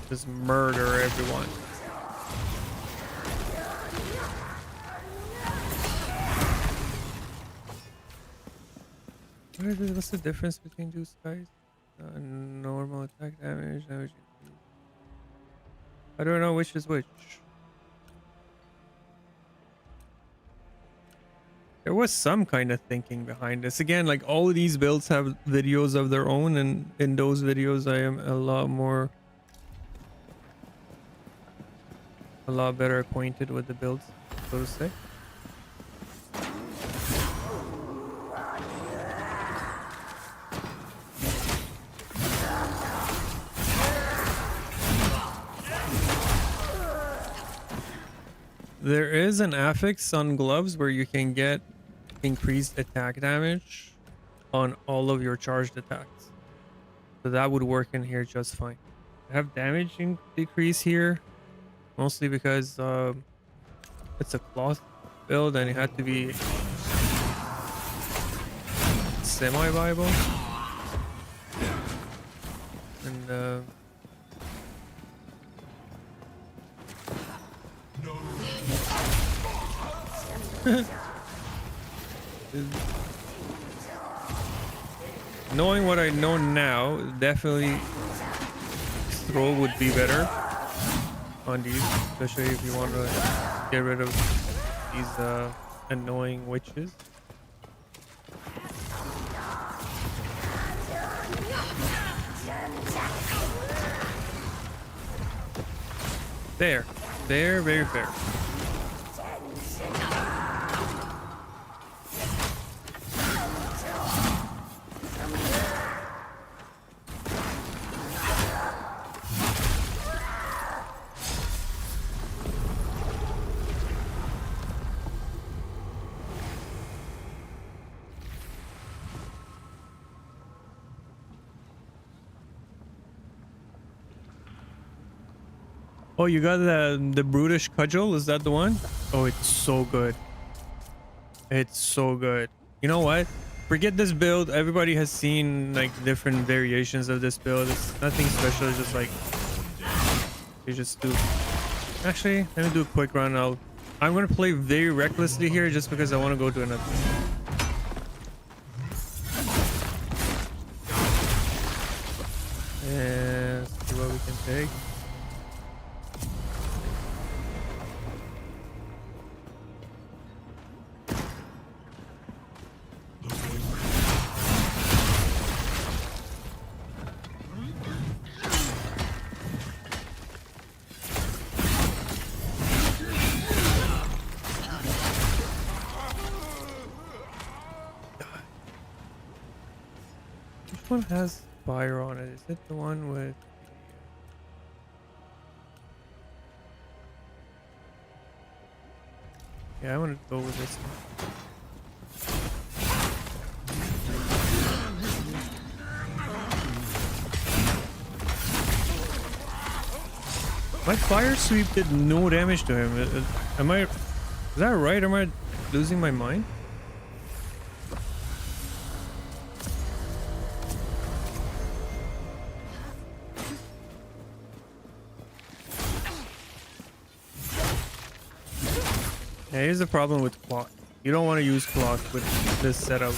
Just murder everyone. What's the difference between two skies? Normal attack damage, damage increase. I don't know which is which. There was some kind of thinking behind this. Again, like all of these builds have videos of their own, and in those videos I am a lot better acquainted with the builds, so to say. There is an affix on gloves where you can get increased attack damage on all of your charged attacks. So that would work in here just fine. I have damage decrease here, mostly because it's a cloth build and it had to be semi-viable. And knowing what I know now, definitely throw would be better on these, especially if you want to get rid of these annoying witches. There, very fair. Oh, you got the brutish cudgel? Is that the one? Oh, it's so good. It's so good. You know what? Forget this build. Everybody has seen like different variations of this build. It's nothing special. It's just like you just do. Actually, let me do a quick run. I'm gonna play very recklessly here just because I want to go to another. And see what we can take. Which one has fire on it? Is it the one with yeah, I want to go with this one. My fire sweep did no damage to him. Is that right? Am I losing my mind? Yeah, here's the problem with cloth. You don't want to use cloth with this setup.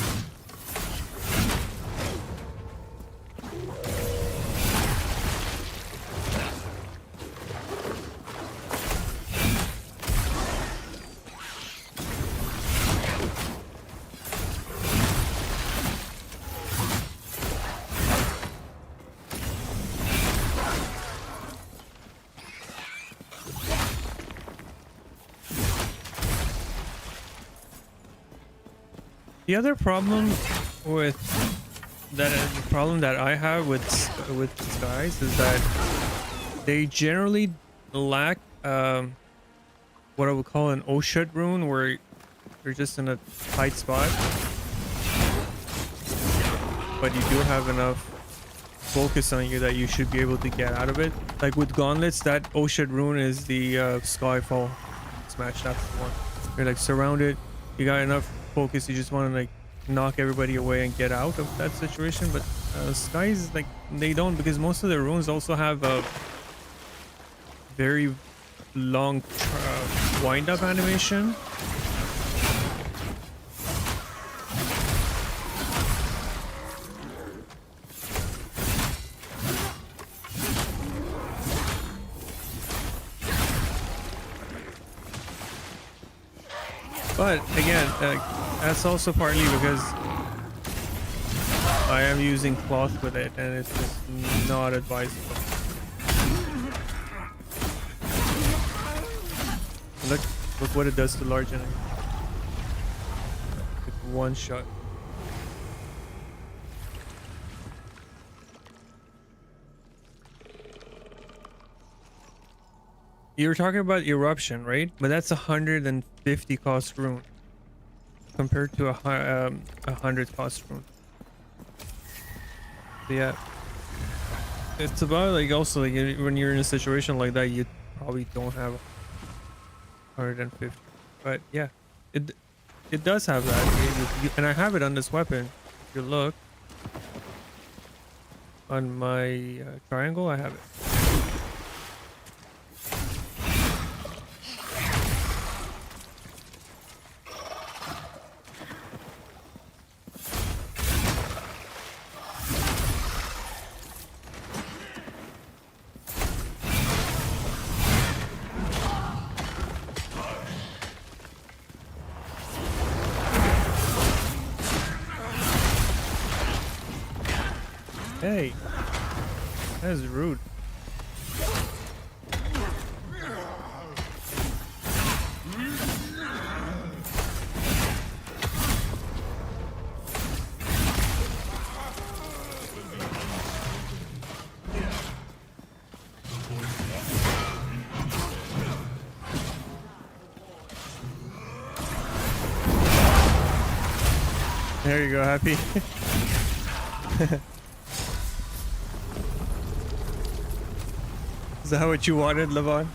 The other problem with that, the problem that I have with skies is that they generally lack what I would call an Oshut rune, where you're just in a tight spot, but you do have enough focus on you that you should be able to get out of it. Like with gauntlets, that Oshut rune is the Skyfall smash. That's the one. You're like surrounded, you got enough focus, you just want to like knock everybody away and get out of that situation. But skies, like, they don't, because most of the runes also have a very long wind-up animation. But again, that's also partly because I am using cloth with it, and it's just not advisable. Look, look what it does to large enemies. Like one shot. You were talking about eruption, right? But that's 150 cost rune compared to a 100 cost rune. So yeah, it's about like also like when you're in a situation like that, you probably don't have 150. But yeah, it does have that, and I have it on this weapon. If you look on my triangle, I have it. Hey, that is rude. There you go, happy. Is that what you wanted, Levon?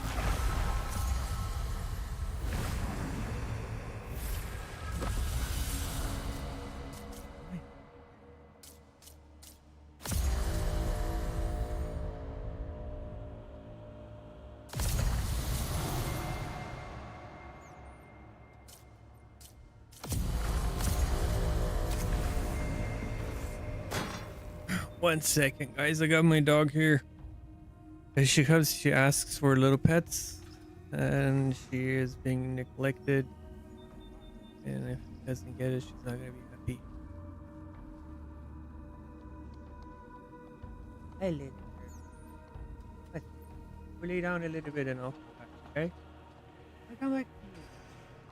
One second, guys. I got my dog here. As she comes, she asks for little pets, and she is being neglected. And if she doesn't get it, she's not gonna be happy. Hey, little girl. We'll lay down a little bit and I'll come back, okay? I'll come back.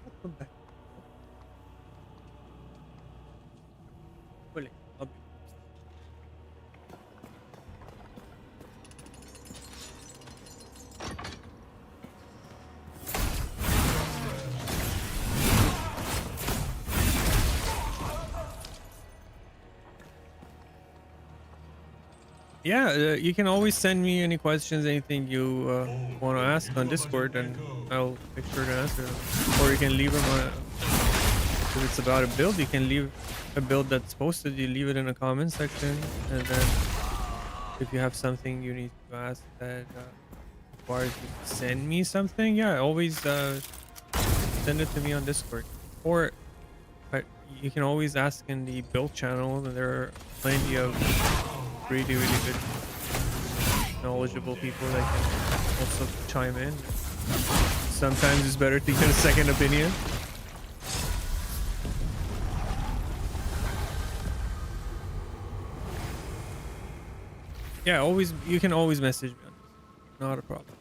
I'll come back. Well, I'll be. Yeah, you can always send me any questions, anything you want to ask on Discord, and I'll make sure to answer them. Or you can leave them on. If it's about a build, you can leave a build that's posted. You leave it in the comment section, and then if you have something you need to ask that requires you to send me something, yeah, always send it to me on Discord. Or you can always ask in the build channel. There are plenty of really good knowledgeable people that can also chime in. Sometimes it's better to get a second opinion. Yeah, always, you can always message me on this. Not a problem.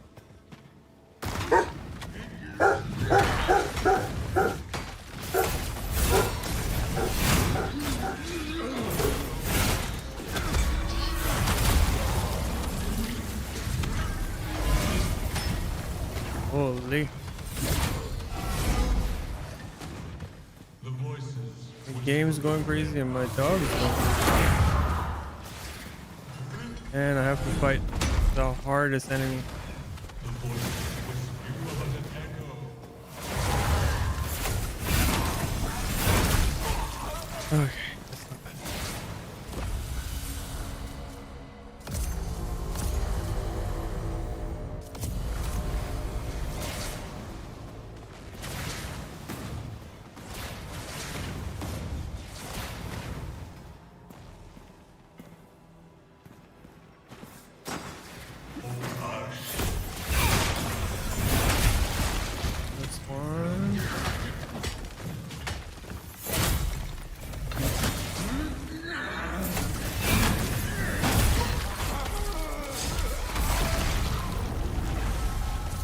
Holy. The game's going crazy and my dog is going crazy. And I have to fight the hardest enemy. Okay.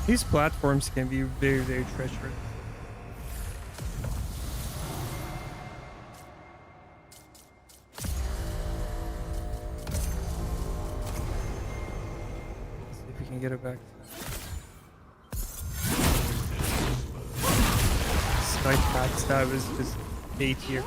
These platforms can be very, very treacherous. Let's see if we can get it back. Sky backstab is just A tier.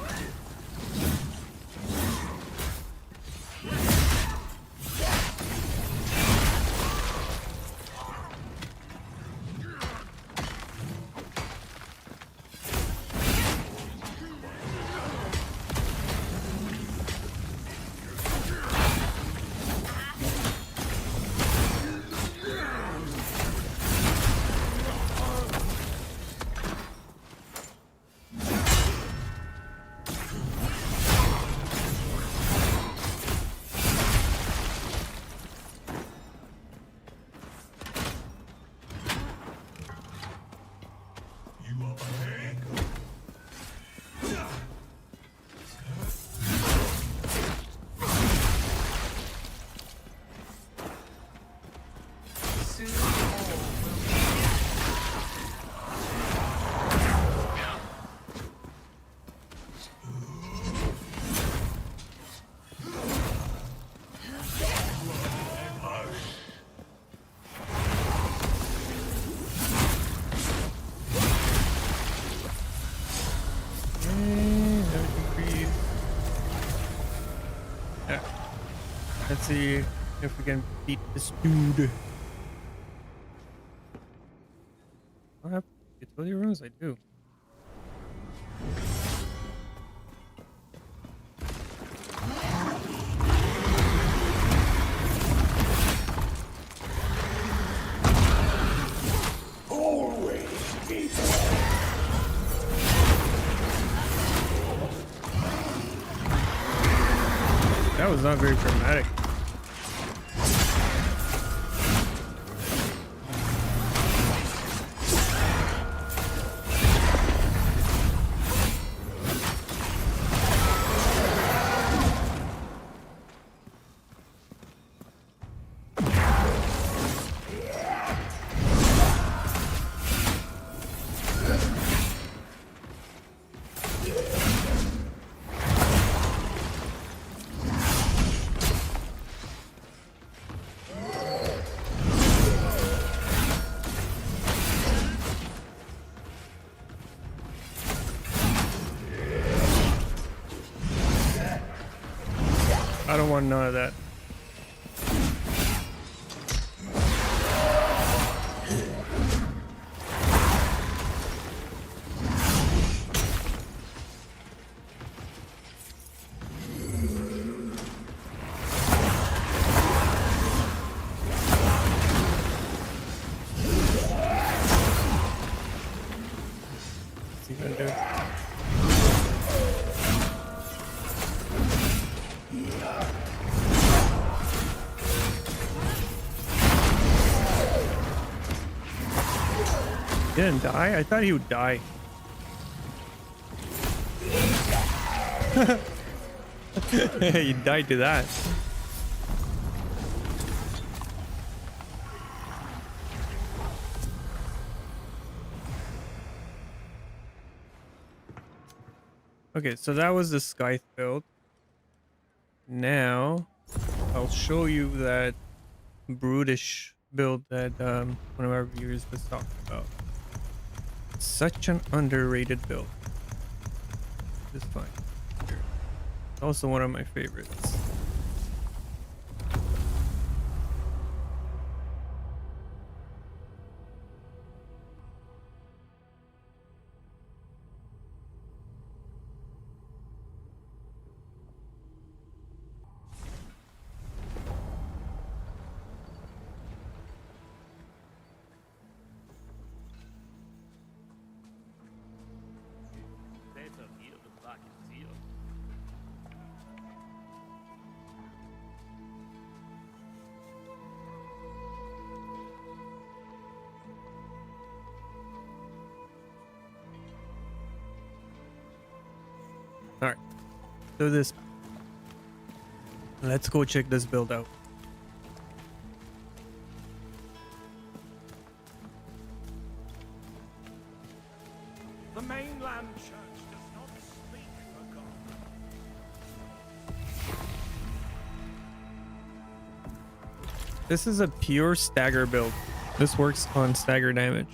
Soon all will Yeah. Let's see if we can beat this dude. I have utility rooms? I do. Always people. That was not very dramatic. I don't want none of that. What's he gonna do? He didn't die? I thought he would die. He died to that. Okay, so that was the Scythe build. Now, I'll show you that brutish build that one of our viewers was talking about. Such an underrated build. It's fine. Also one of my favorites. Alright. So this. Let's go check this build out. The mainland church does not speak for God. This is a pure stagger build. This works on stagger damage.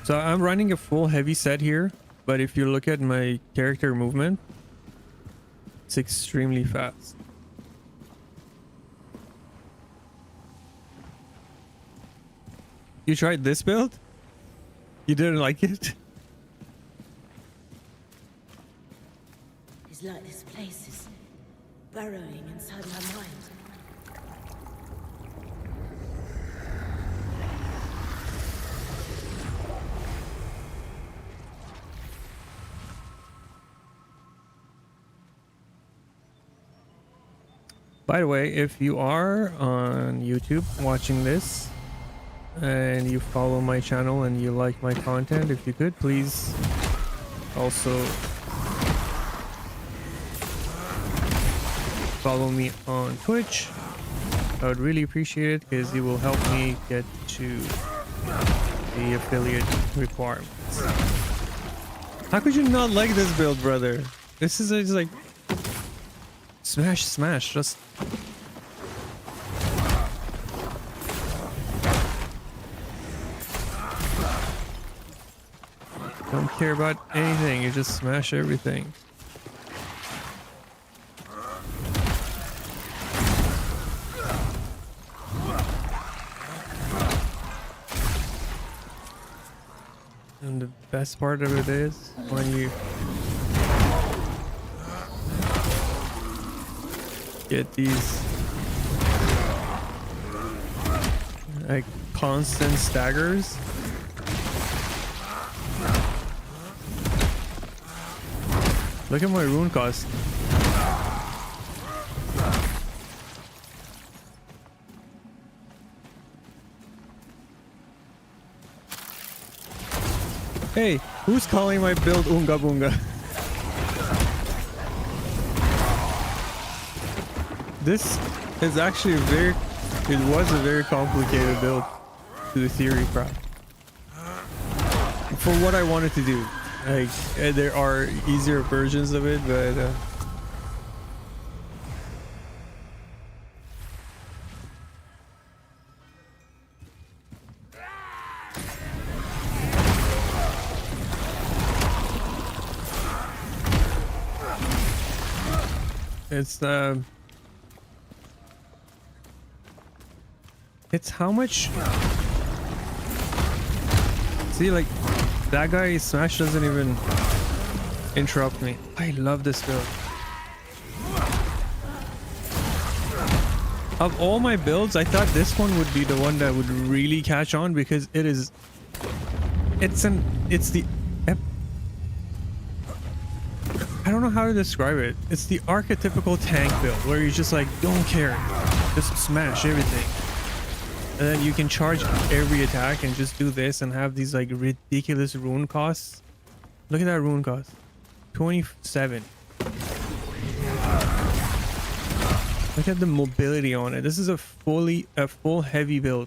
So I'm running a full heavy set here, but if you look at my character movement, it's extremely fast. You tried this build? You didn't like it? It's like this place is burrowing inside my mind. By the way, if you are on YouTube watching this and you follow my channel and you like my content, if you could please also follow me on Twitch. I would really appreciate it because it will help me get to the affiliate requirements. How could you not like this build, brother? This is just like smash, just don't care about anything, you just smash everything. And the best part of it is when you get these like constant staggers. Look at my rune cost. Hey, who's calling my build Unga Bunga? This is actually it was a very complicated build to the theory craft. For what I wanted to do. Like, there are easier versions of it, but it's how much. See, like, that guy smash doesn't even interrupt me. I love this build. Of all my builds, I thought this one would be the one that would really catch on because it's the I don't know how to describe it. It's the archetypical tank build where you just like don't care, just smash everything. And then you can charge every attack and just do this and have these like ridiculous rune costs. Look at that rune cost. 27. Look at the mobility on it. This is a full heavy build.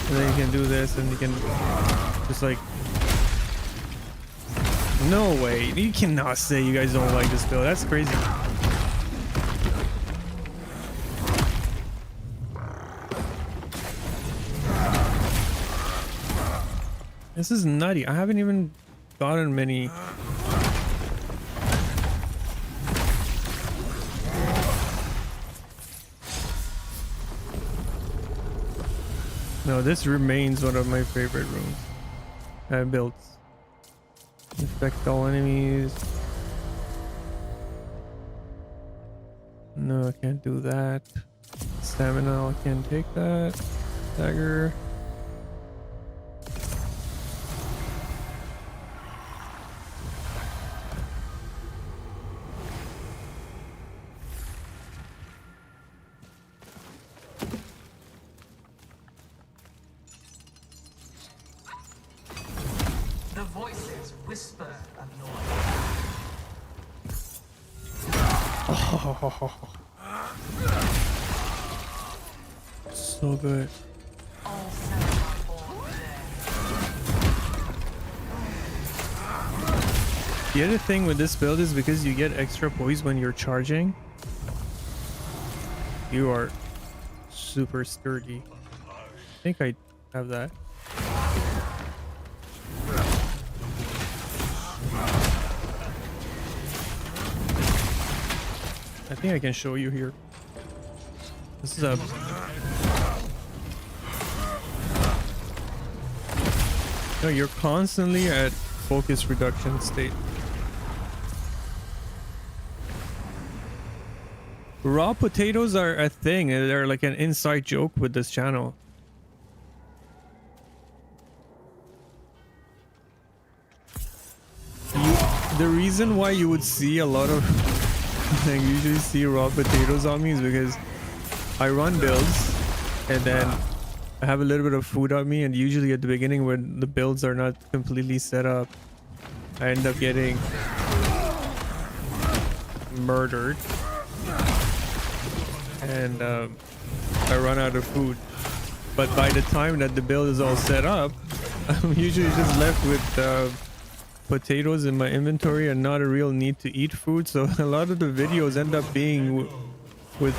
And then you can do this and you can just like, no way. You cannot say you guys don't like this build. That's crazy. This is nutty. I haven't even gotten many. No, this remains one of my favorite runes. Builds. Infect all enemies. No, I can't do that. Stamina, I can't take that. Dagger. The voices whisper of your Oh, so good. All 7 are born dead. The other thing with this build is because you get extra poise when you're charging, you are super sturdy. I think I have that. I think I can show you here. This is a no, you're constantly at focus reduction state. Raw potatoes are a thing. They're like an inside joke with this channel. The reason why you would see a lot of I usually see raw potatoes on me is because I run builds and then I have a little bit of food on me, and usually at the beginning when the builds are not completely set up, I end up getting murdered and I run out of food. But by the time that the build is all set up, I'm usually just left with potatoes in my inventory and not a real need to eat food. So a lot of the videos end up being with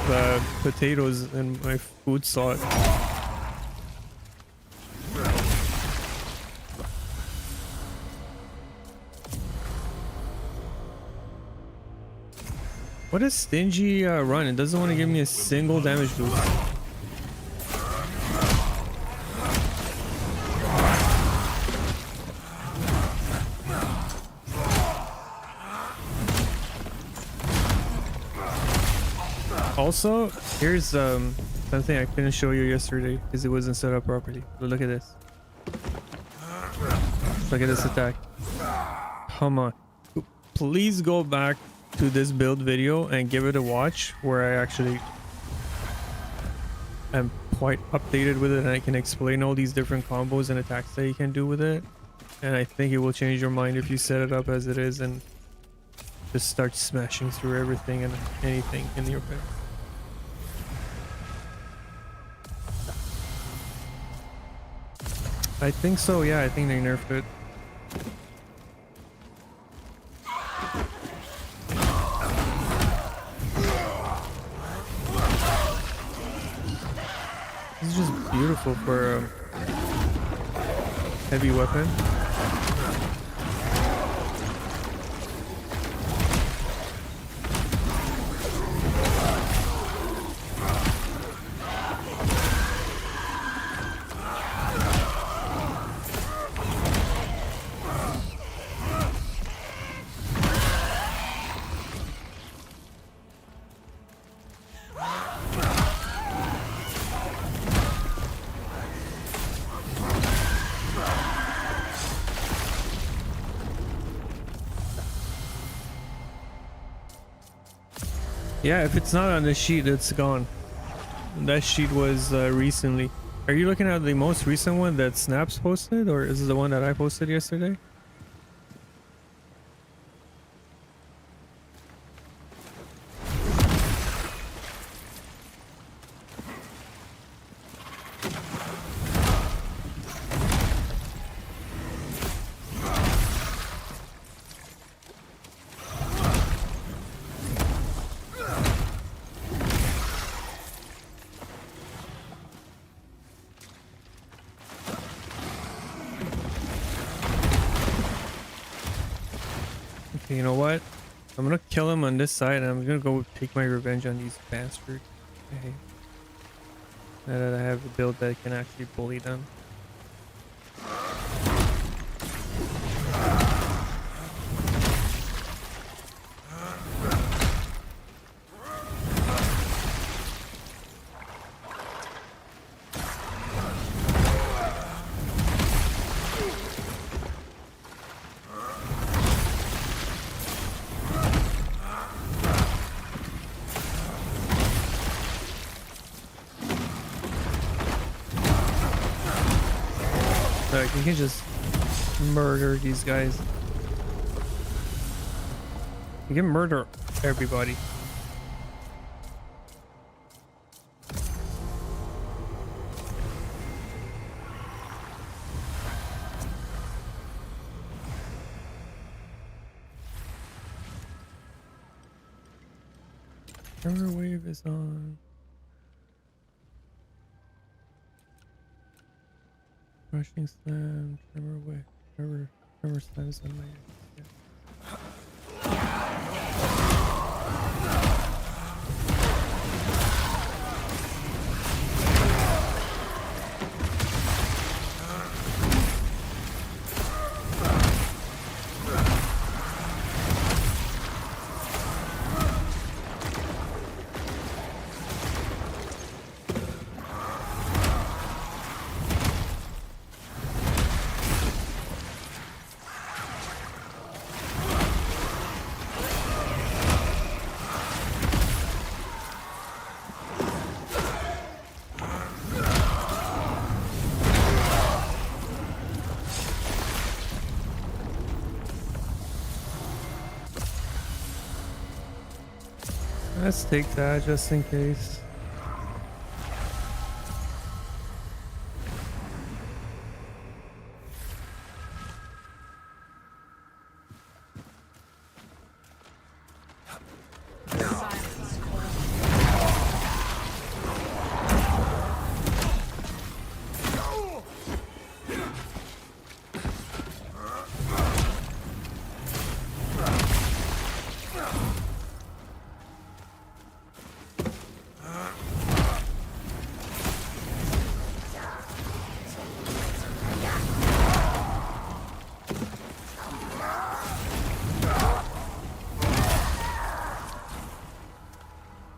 potatoes and my food source. What a stingy run. It doesn't want to give me a single damage boost. Also, here's something I couldn't show you yesterday because it wasn't set up properly. But look at this. Look at this attack. Come on. Please go back to this build video and give it a watch where I actually am quite updated with it and I can explain all these different combos and attacks that you can do with it. And I think it will change your mind if you set it up as it is and just start smashing through everything and anything in your path. I think so, yeah, I think they nerfed it. This is just beautiful for a heavy weapon. Yeah, if it's not on the sheet, it's gone. That sheet was recently. Are you looking at the most recent one that Snaps posted, or is it the one that I posted yesterday? You know what? I'm gonna kill him on this side and I'm gonna go take my revenge on these bastards. Okay. Now that I have a build that can actually bully them. Like, you can just murder these guys. You can murder everybody. Tremor wave is on. Rushing slam, tremor wave, tremor slam is on my end. Yeah. Let's take that just in case. Silence call.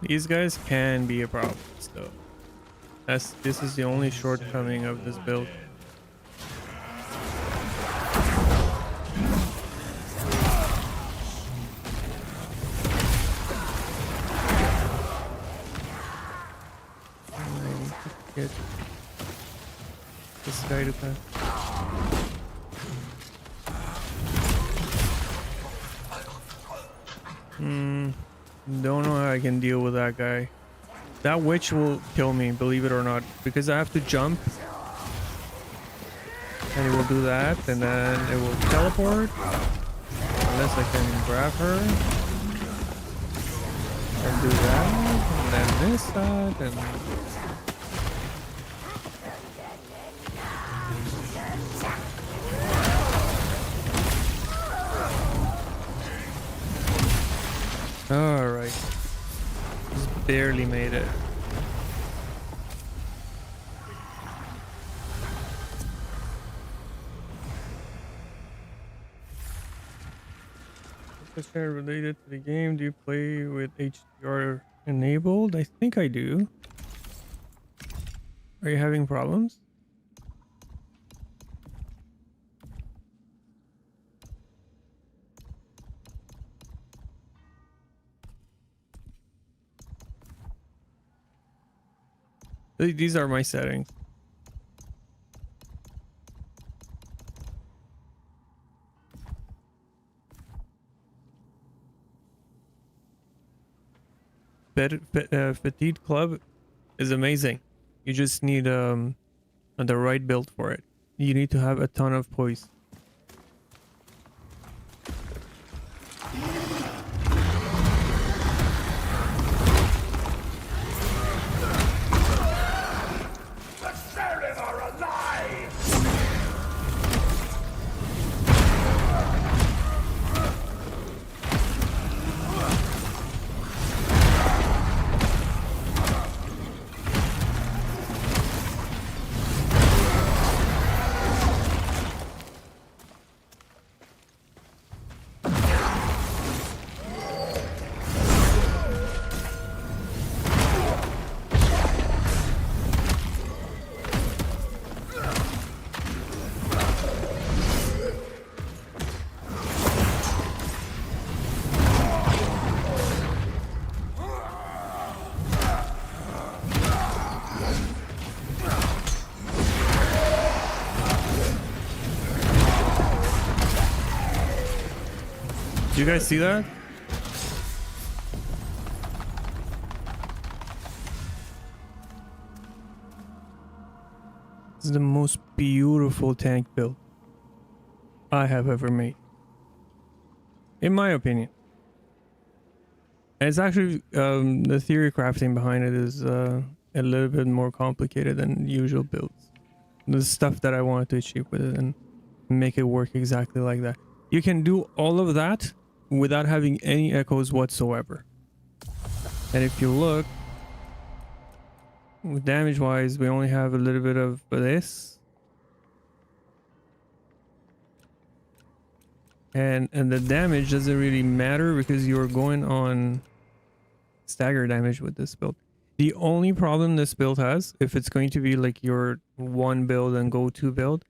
These guys can be a problem still. This is the only shortcoming of this build. I need to get this guy to pass. Don't know how I can deal with that guy. That witch will kill me, believe it or not, because I have to jump. And it will do that, and then it will teleport. Unless I can grab her. And do that, and then this side, and... Alright. Just barely made it. Question related to the game. Do you play with HDR enabled? I think I do. Are you having problems? These are my settings. Fatigue Club is amazing. You just need the right build for it. You need to have a ton of poise. Do you guys see that? This is the most beautiful tank build I have ever made. In my opinion. And it's actually the theory crafting behind it is a little bit more complicated than usual builds. The stuff that I wanted to achieve with it and make it work exactly like that. You can do all of that without having any echoes whatsoever. And if you look, damage wise, we only have a little bit of this. And the damage doesn't really matter because you're going on stagger damage with this build. The only problem this build has, if it's going to be like your one build and go-to build,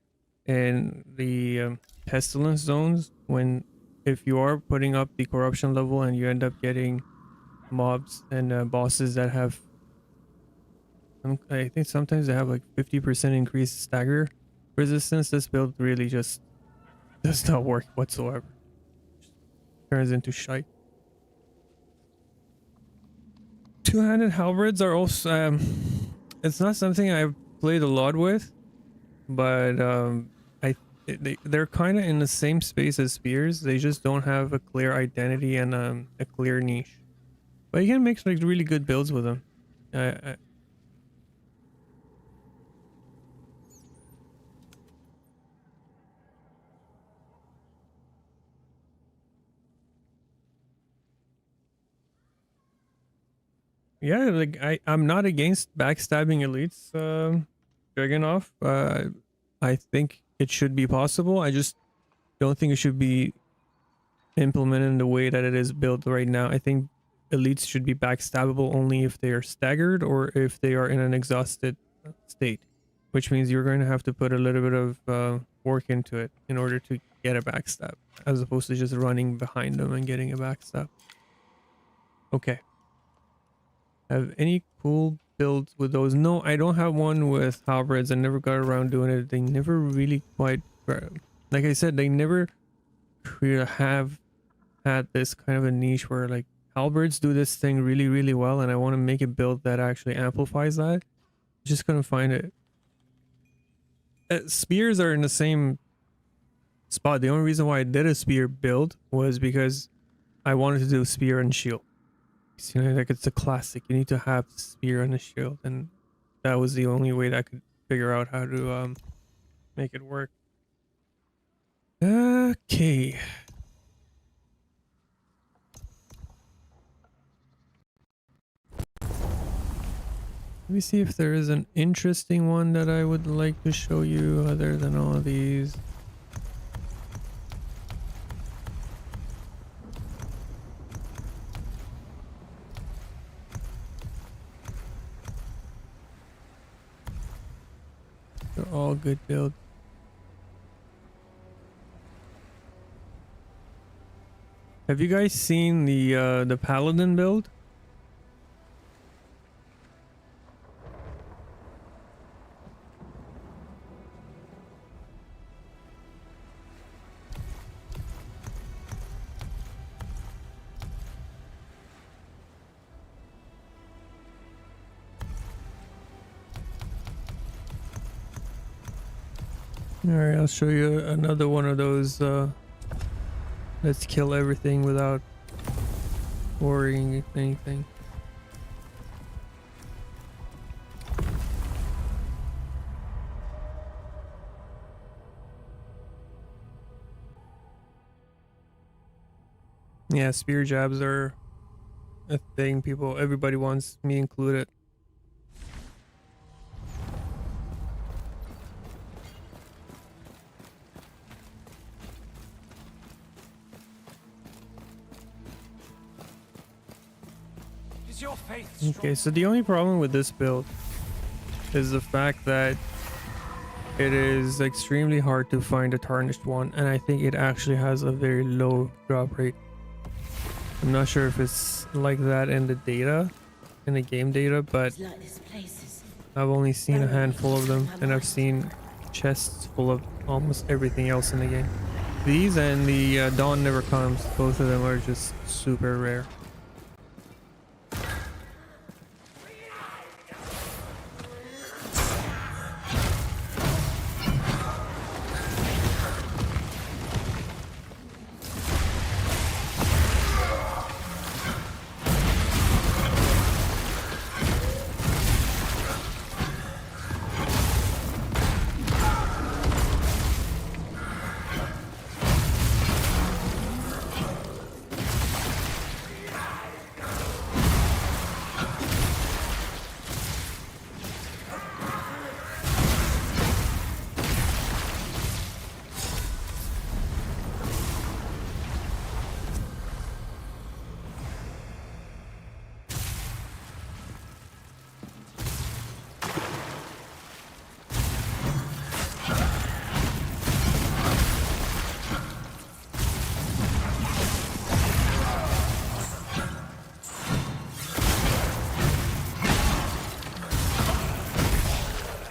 and the pestilence zones, if you are putting up the corruption level and you end up getting mobs and bosses that have, I think sometimes they have like 50% increased stagger resistance, this build really just does not work whatsoever. Turns into shite. Two-handed halberds are also it's not something I've played a lot with, but they're kind of in the same space as spears. They just don't have a clear identity and a clear niche, but you can make like really good builds with them. Yeah, like I'm not against backstabbing elites, Dragunov. I think it should be possible. I just don't think it should be implemented in the way that it is built right now. I think elites should be backstabbable only if they are staggered or if they are in an exhausted state, which means you're going to have to put a little bit of work into it in order to get a backstab, as opposed to just running behind them and getting a backstab. Okay. Have any cool builds with those? No, I don't have one with halberds. I never got around doing it. They never really quite, like I said, they never have had this kind of a niche where like halberds do this thing really, really well, and I want to make a build that actually amplifies that. Just couldn't find it. Spears are in the same spot. The only reason why I did a spear build was because I wanted to do spear and shield. You know, like it's a classic. You need to have spear and a shield, and that was the only way that I could figure out how to make it work. Okay. Let me see if there is an interesting one that I would like to show you other than all of these. They're all good builds. Have you guys seen the paladin build? Alright, I'll show you another one of those. Let's kill everything without worrying anything. Yeah, spear jabs are a thing. Everybody wants, me included. Okay, so the only problem with this build is the fact that it is extremely hard to find a tarnished one, and I think it actually has a very low drop rate. I'm not sure if it's like that in the data, in the game data, but I've only seen a handful of them, and I've seen chests full of almost everything else in the game. These and the Dawn Never Comes, both of them are just super rare.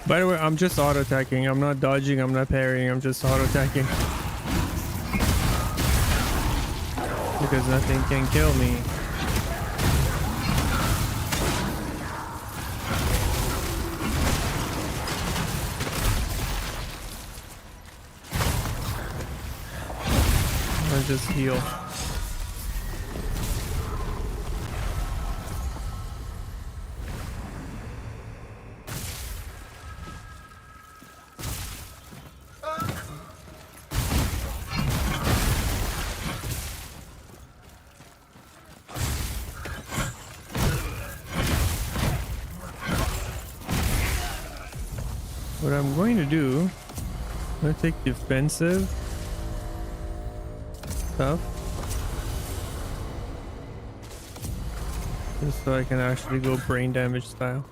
By the way, I'm just auto attacking. I'm not dodging. I'm not parrying. I'm just auto attacking because nothing can kill me. I just heal. What I'm going to do, I'm going to take defensive stuff just so I can actually go brain damage style.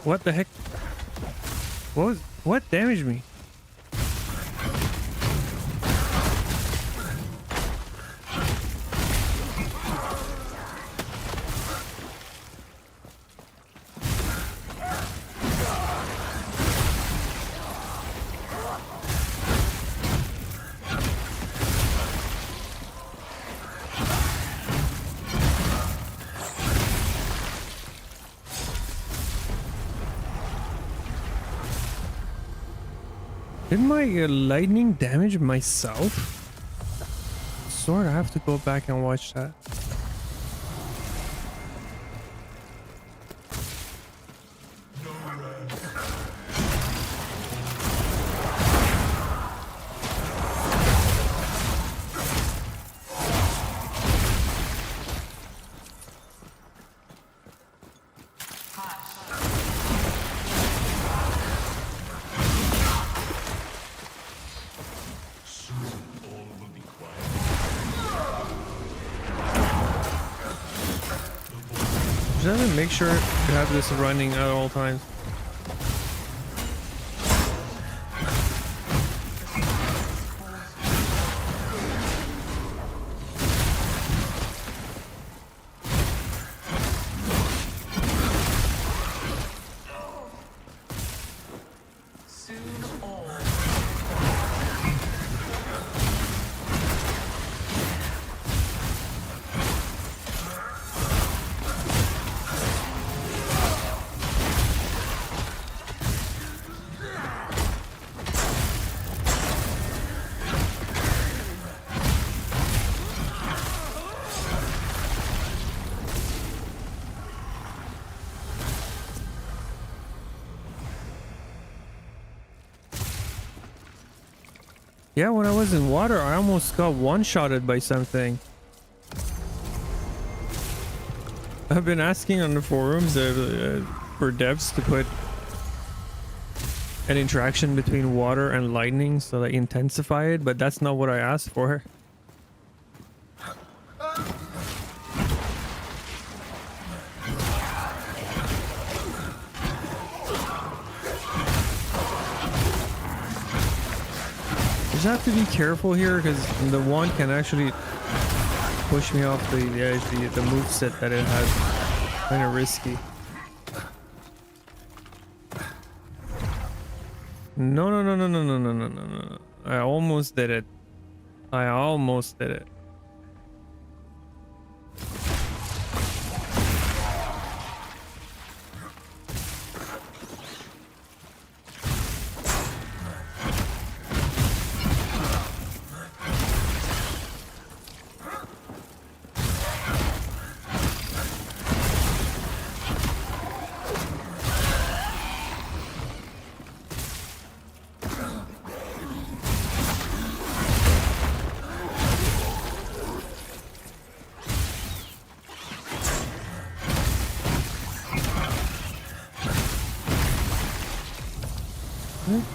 What the heck? What damaged me? Did my lightning damage myself? Sword, I have to go back and watch that. Just have to make sure to have this running at all times. Yeah, when I was in water, I almost got one-shotted by something. I've been asking on the forums for devs to put an interaction between water and lightning so they intensify it, but that's not what I asked for. Just have to be careful here because the wand can actually push me off the edge. The moveset that it has, kind of risky. No, no, no, no, no, no, no, no, no, no. I almost did it. I almost did it.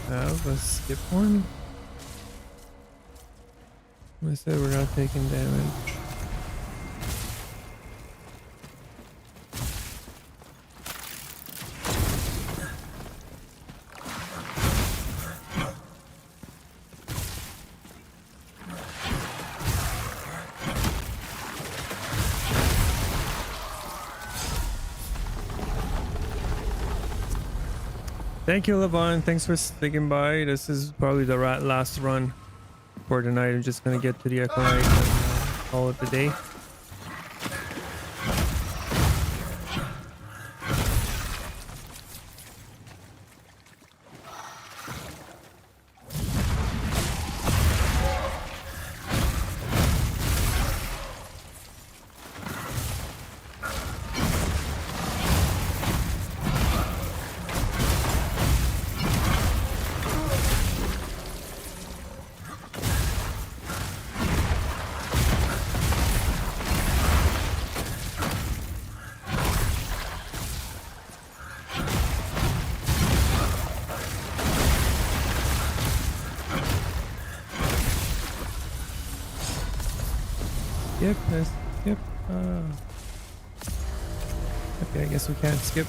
Have a skip one. I said we're not taking damage. Thank you, Levon. Thanks for sticking by. This is probably the last run for tonight. I'm just gonna get to the Echo Knight and call it the day. Skip, skip. Okay, I guess we can't skip.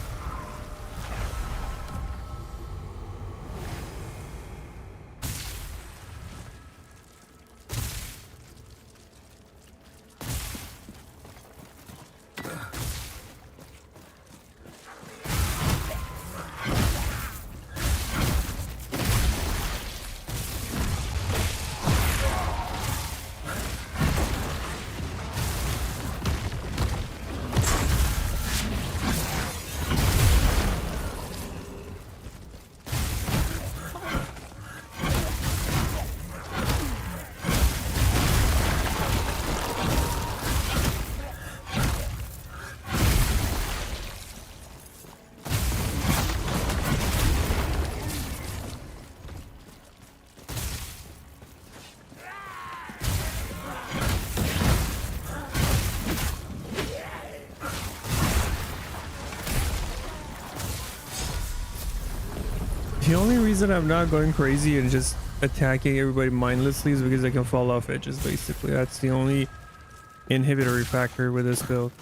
The only reason I'm not going crazy and just attacking everybody mindlessly is because I can fall off edges, basically. That's the only inhibitory factor with this build.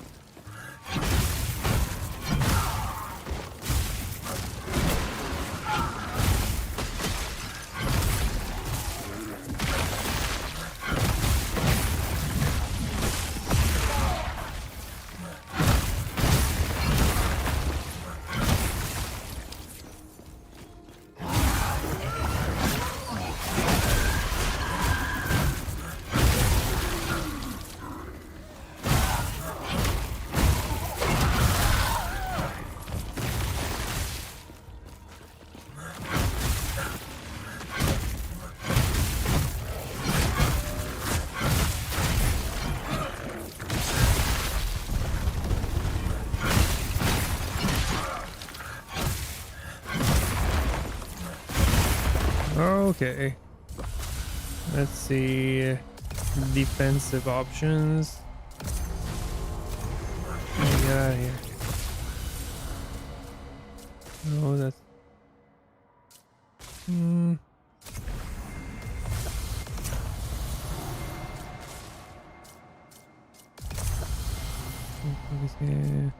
Okay, let's see. Defensive options. Get out of here. No, that's okay.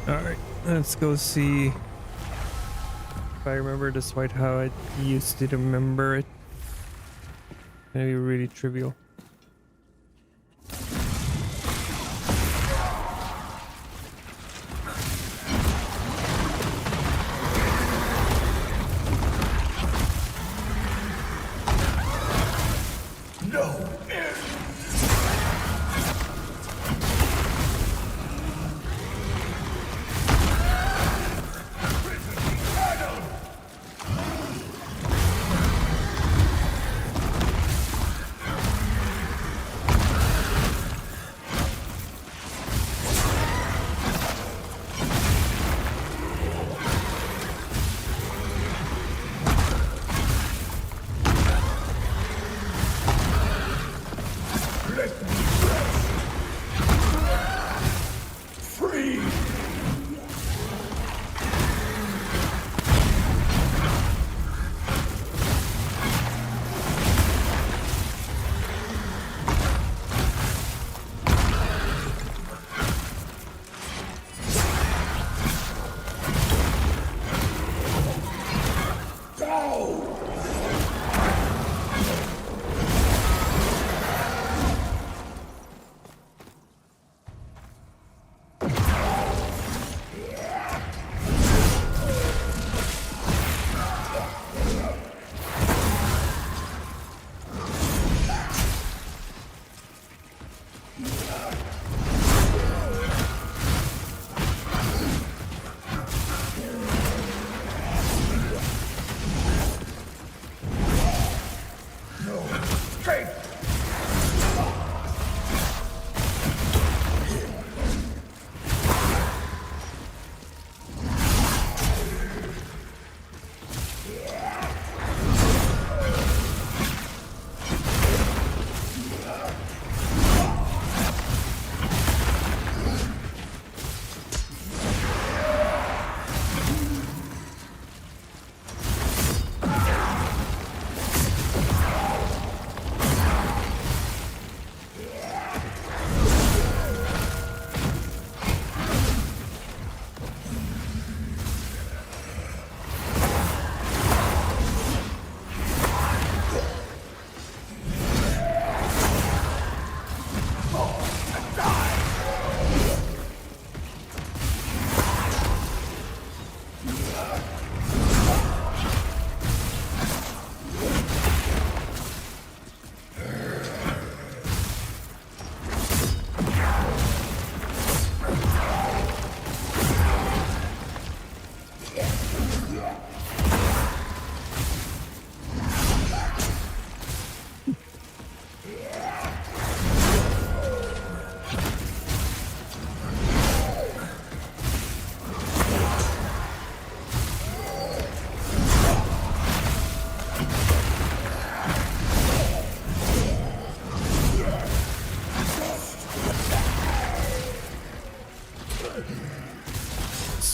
Alright, let's go see if I remember this fight how I used to remember it. Maybe really trivial.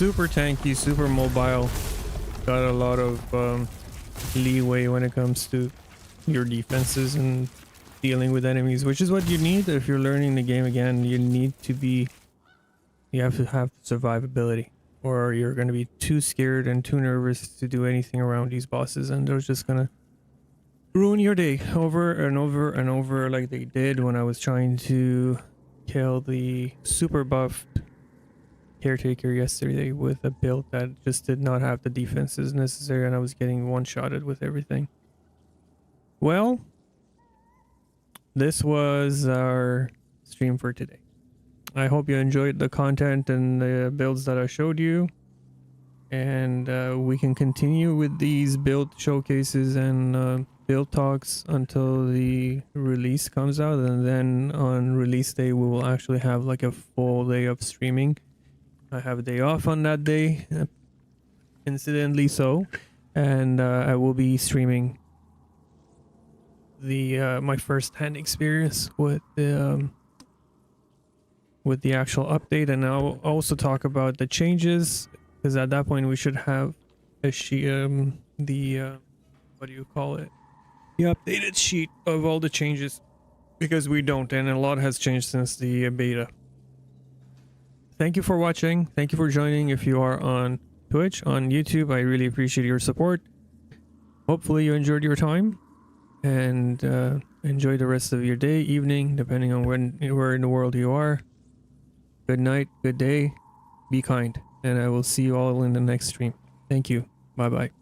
super tanky, super mobile. Got a lot of leeway when it comes to your defenses and dealing with enemies, which is what you need if you're learning the game again. You have to have survivability, or you're going to be too scared and too nervous to do anything around these bosses, and they're just gonna ruin your day over and over and over, like they did when I was trying to kill the super buffed caretaker yesterday with a build that just did not have the defenses necessary, and I was getting one-shotted with everything. Well, this was our stream for today. I hope you enjoyed the content and the builds that I showed you, and we can continue with these build showcases and build talks until the release comes out, and then on release day we will actually have like a full day of streaming. I have a day off on that day, incidentally so, and I will be streaming the my first-hand experience with the actual update, and I'll also talk about the changes, because at that point we should have a sheet, what do you call it, the updated sheet of all the changes, because we don't, and a lot has changed since the beta. Thank you for watching. Thank you for joining. If you are on Twitch, on YouTube, I really appreciate your support. Hopefully you enjoyed your time, and enjoy the rest of your day, evening, depending on where in the world you are. Good night, good day, be kind, and I will see you all in the next stream. Thank you. Bye bye.